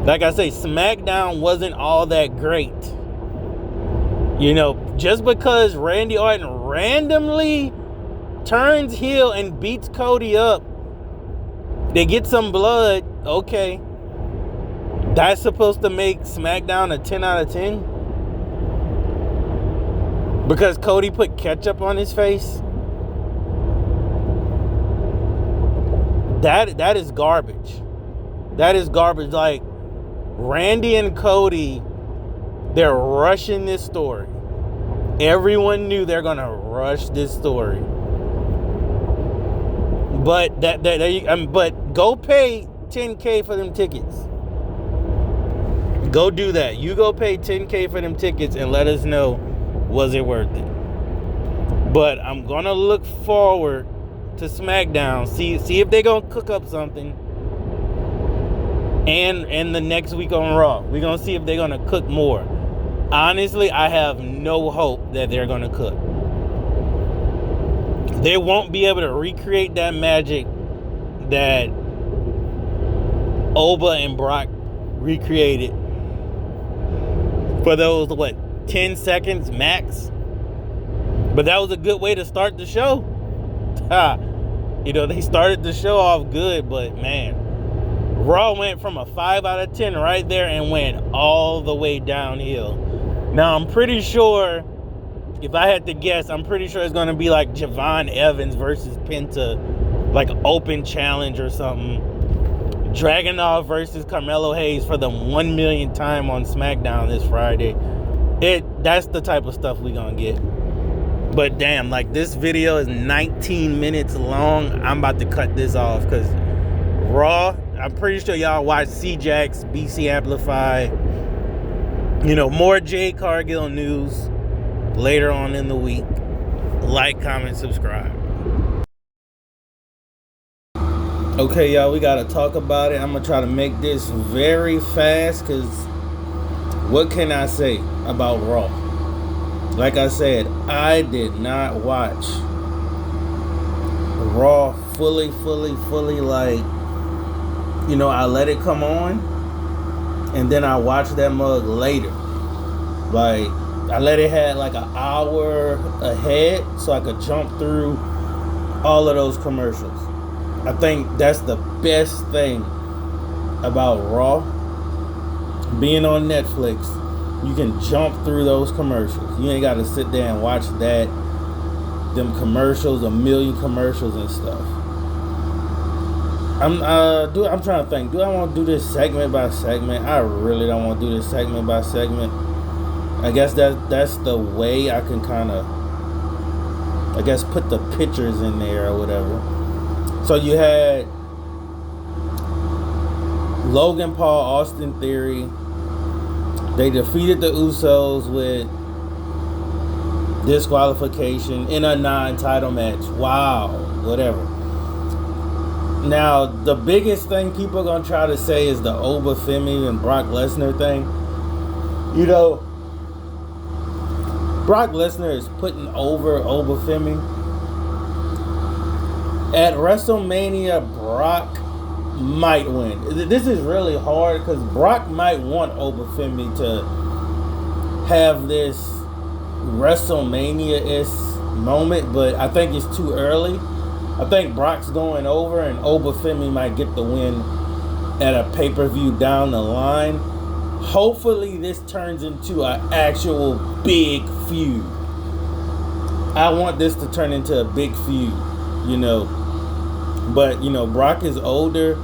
Like I say, SmackDown wasn't all that great. You know, just because Randy Orton randomly turns heel and beats Cody up, they get some blood, okay. That's supposed to make SmackDown a 10 out of 10? Because Cody put ketchup on his face? That is garbage. That is garbage. Like, Randy and Cody, they're rushing this story. Everyone knew they're gonna rush this story. But but go pay $10K for them tickets. Go do that. You go pay $10K for them tickets and let us know, was it worth it? But I'm gonna look forward to SmackDown. See if they're gonna cook up something. And the next week on Raw, we're gonna see if they're gonna cook more. Honestly, I have no hope that they're gonna cook. They won't be able to recreate that magic that Oba and Brock recreated for those, 10 seconds max? But that was a good way to start the show. You know, they started the show off good, but man, Raw went from a 5 out of 10 right there and went all the way downhill. Now, I'm pretty sure, if I had to guess, I'm pretty sure it's going to be like Javon Evans versus Penta, like open challenge or something. Dragunov versus Carmelo Hayes for the 1 millionth time on SmackDown this Friday. That's the type of stuff we're going to get. But damn, like, this video is 19 minutes long. I'm about to cut this off because Raw, I'm pretty sure y'all watch C-Jax, BC Amplify. You know, more Jade Cargill news later on in the week. Like, comment, subscribe. Okay, y'all, we gotta talk about it. I'm gonna try to make this very fast because what can I say about Raw? Like I said, I did not watch Raw fully, like, you know, I let it come on and then I watched that mug later. Like, I let it have like an hour ahead so I could jump through all of those commercials. I think that's the best thing about Raw being on Netflix. You can jump through those commercials. You ain't got to sit there and watch them commercials, a million commercials and stuff. I'm trying to think. Do I want to do this segment by segment? I really don't want to do this segment by segment. I guess that's the way I can kind of, I guess, put the pictures in there or whatever. So you had Logan Paul, Austin Theory. They defeated the Usos with disqualification in a non-title match. Wow, whatever. Now, the biggest thing people are going to try to say is the Oba Femi and Brock Lesnar thing. You know, Brock Lesnar is putting over Oba Femi. At WrestleMania, Brock might win. This is really hard because Brock might want Oba Femi to have this WrestleMania-ish moment, but I think it's too early. I think Brock's going over and Oba Femi might get the win at a pay-per-view down the line. Hopefully this turns into an actual big feud. I want this to turn into a big feud, you know. But, you know, Brock is older.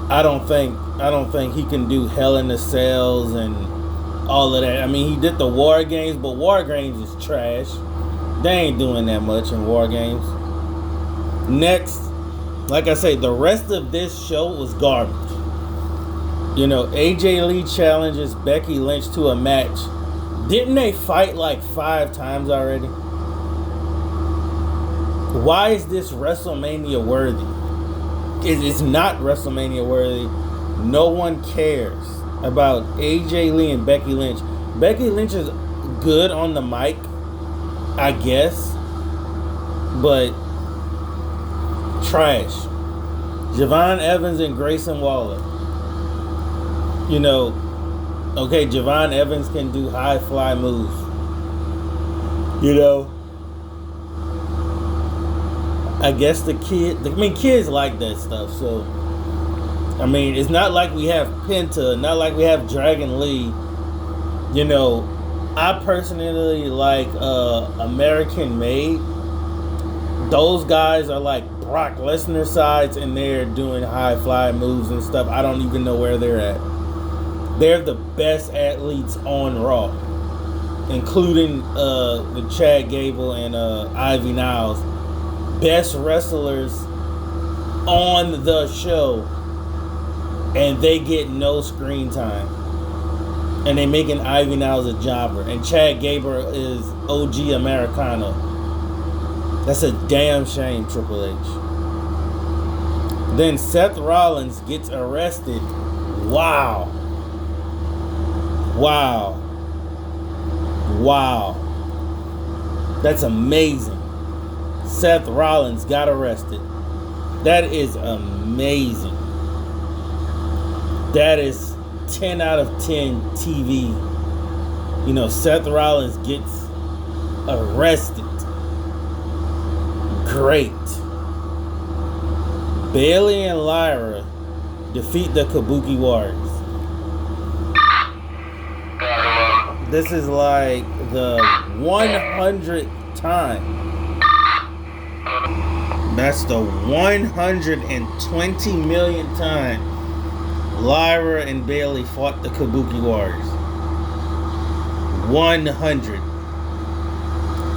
I don't think he can do Hell in the Cells and all of that. I mean, he did the War Games, but War Games is trash. They ain't doing that much in War Games. Next, like I say, the rest of this show was garbage. You know, AJ Lee challenges Becky Lynch to a match. Didn't they fight like 5 times already? Why is this WrestleMania worthy? It's not WrestleMania worthy. No one cares about AJ Lee and Becky Lynch. Becky Lynch is good on the mic, I guess, but trash. Javon Evans and Grayson Waller. You know, okay, Javon Evans can do high fly moves. You know, I guess kids like that stuff. So, I mean, it's not like we have Penta, not like we have Dragon Lee. You know, I personally like American Made. Those guys are like Brock Lesnar sides, and they're doing high fly moves and stuff. I don't even know where they're at. They're the best athletes on Raw, including with Chad Gable and Ivy Niles. Best wrestlers on the show, and they get no screen time. And they making Ivy Niles a jobber. And Chad Gable is OG Americano. That's a damn shame, Triple H. Then Seth Rollins gets arrested. Wow. That's amazing. Seth Rollins got arrested. That is amazing. That is 10 out of 10 TV. You know, Seth Rollins gets arrested. Great. Bayley and Lyra defeat the Kabuki Warriors. This is like the 100th time. That's the 120 millionth time Lyra and Bayley fought the Kabuki Warriors. 100.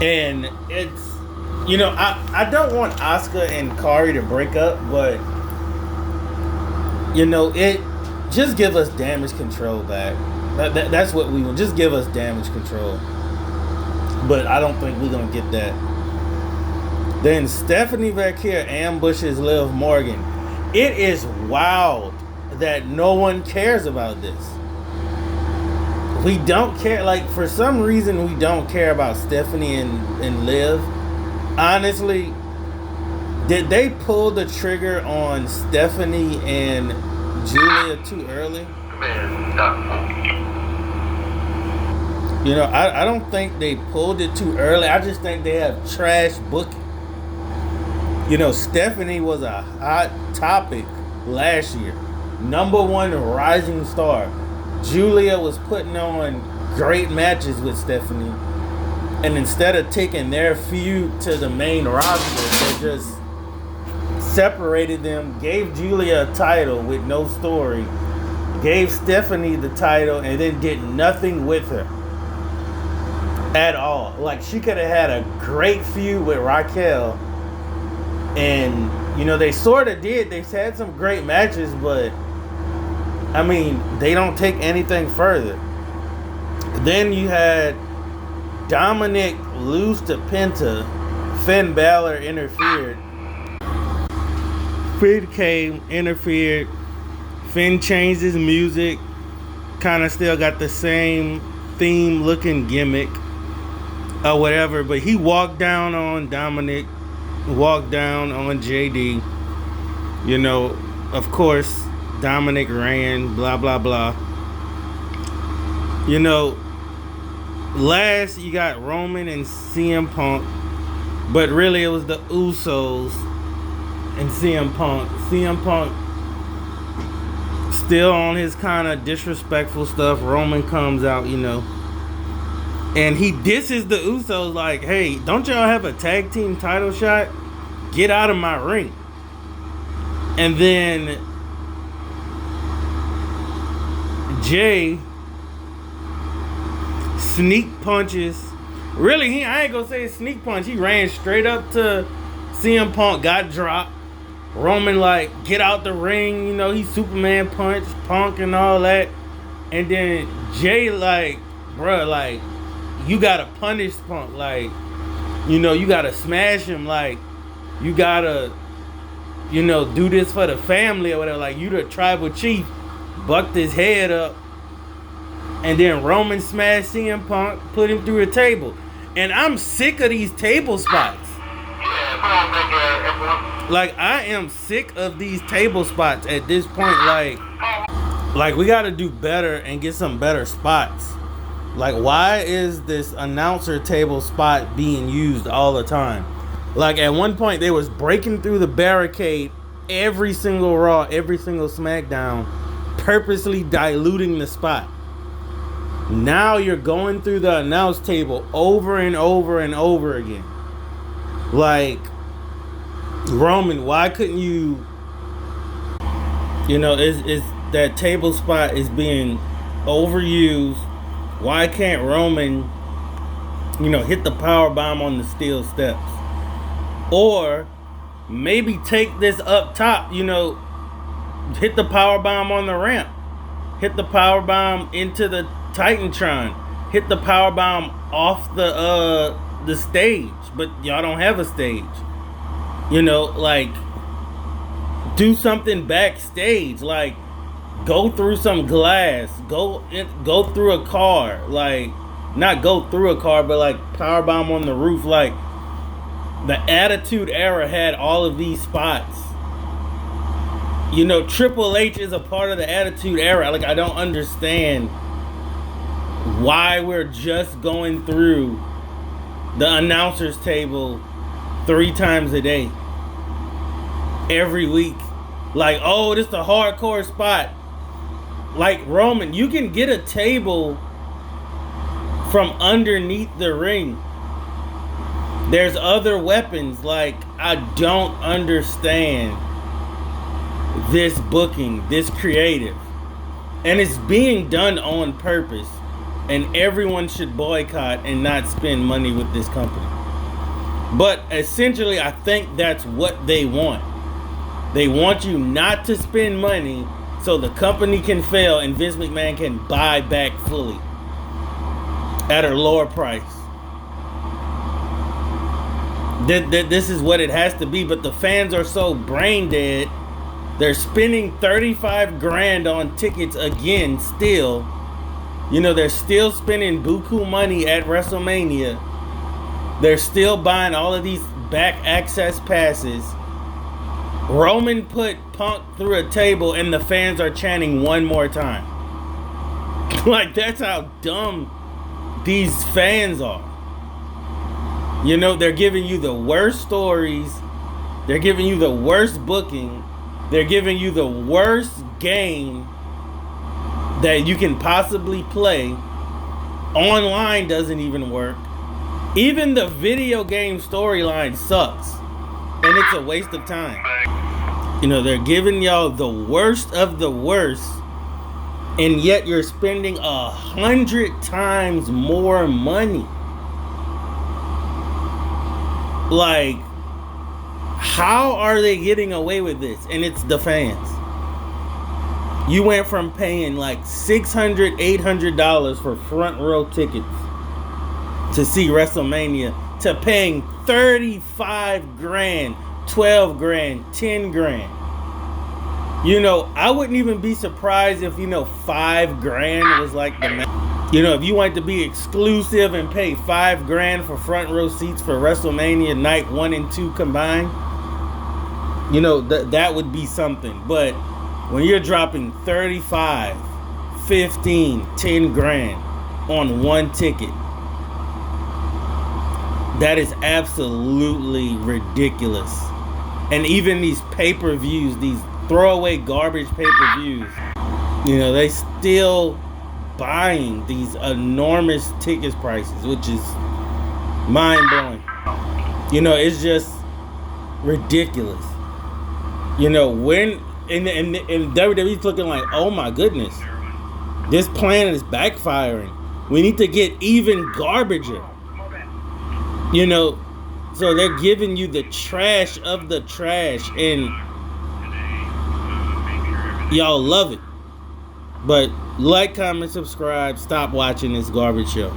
And it's, you know, I don't want Asuka and Kari to break up, but, you know, it just give us Damage Control back. That's what we want. Just give us Damage Control. But I don't think we're going to get that. Then Stephanie Vaquer ambushes Liv Morgan. It is wild that no one cares about this. We don't care. Like, for some reason, we don't care about Stephanie and Liv. Honestly, did they pull the trigger on Stephanie and Julia too early? You know, I don't think they pulled it too early. I just think they have trash booking. You know, Stephanie was a hot topic last year. #1 rising star. Julia was putting on great matches with Stephanie. And instead of taking their feud to the main roster, they just separated them, gave Julia a title with no story, gave Stephanie the title, and then did nothing with her at all. Like, she could have had a great feud with Raquel. And, you know, they sort of did. They had some great matches, but, I mean, they don't take anything further. Then you had Dominic lose to Penta. Finn Balor interfered. Finn came, interfered. Finn changed his music. Kind of still got the same theme-looking gimmick. Or whatever. But he walked down on Dominic. Walked down on JD. You know, of course, Dominic ran, blah, blah, blah. You know, last you got Roman and CM Punk, but really it was the Usos and CM Punk. CM Punk still on his kind of disrespectful stuff. Roman comes out, you know, and he disses the Usos like, hey, don't y'all have a tag team title shot? Get out of my ring. And then Jay sneak punches. Really, I ain't gonna say sneak punch. He ran straight up to CM Punk, got dropped, Roman like get out the ring, you know, he Superman punch Punk and all that. And then Jay like, bruh, like, you gotta punish Punk, like, you know, you gotta smash him, like, you gotta, you know, do this for the family or whatever. Like, you the tribal chief, bucked his head up, and then Roman smashed CM Punk, put him through a table. And I'm sick of these table spots. Like, I am sick of these table spots at this point. Like we gotta do better and get some better spots. Like, why is this announcer table spot being used all the time? Like, at one point, they was breaking through the barricade every single Raw, every single SmackDown, purposely diluting the spot. Now you're going through the announce table over and over and over again. Like, Roman, why couldn't you, you know, is that table spot is being overused. Why can't Roman, you know, hit the power bomb on the steel steps? Or maybe take this up top, you know, hit the power bomb on the ramp. Hit the power bomb into the Titantron. Hit the power bomb off the stage. But y'all don't have a stage. You know, like, do something backstage. Like, go through some glass. Go through a car. Like, not go through a car, but like powerbomb on the roof. Like, the Attitude Era had all of these spots. You know, Triple H is a part of the Attitude Era. Like, I don't understand why we're just going through the announcer's table 3 times a day. Every week. Like, oh, this is a hardcore spot. Like, Roman, you can get a table from underneath the ring. There's other weapons. Like, I don't understand this booking, this creative. And it's being done on purpose. And everyone should boycott and not spend money with this company. But essentially, I think that's what they want. They want you not to spend money so the company can fail and Vince McMahon can buy back fully at a lower price. This is what it has to be, but the fans are so brain dead. They're spending 35 grand on tickets again still. You know, they're still spending buku money at WrestleMania. They're still buying all of these back access passes. Roman put Punk through a table and the fans are chanting one more time. Like, that's how dumb these fans are. You know, they're giving you the worst stories. They're giving you the worst booking. They're giving you the worst game that you can possibly play. Online doesn't even work. Even the video game storyline sucks. And it's a waste of time. You know, they're giving y'all the worst of the worst. And yet you're spending 100 times more money. Like, how are they getting away with this? And it's the fans. You went from paying like $600, $800 for front row tickets to see WrestleMania to paying 35 grand, 12 grand, 10 grand. You know, I wouldn't even be surprised if, you know, 5 grand was like the max. You know, if you wanted to be exclusive and pay 5 grand for front row seats for WrestleMania night 1 and 2 combined, you know, that would be something. But when you're dropping 35, 15, 10 grand on one ticket, that is absolutely ridiculous. And even these pay-per-views, these throwaway garbage pay-per-views, you know, they still buying these enormous ticket prices, which is mind-blowing. You know, it's just ridiculous. You know, when and WWE's looking like, oh my goodness, this plan is backfiring. We need to get even garbager. You know, so they're giving you the trash of the trash. And Y'all love it. But like, comment, subscribe. Stop watching this garbage show.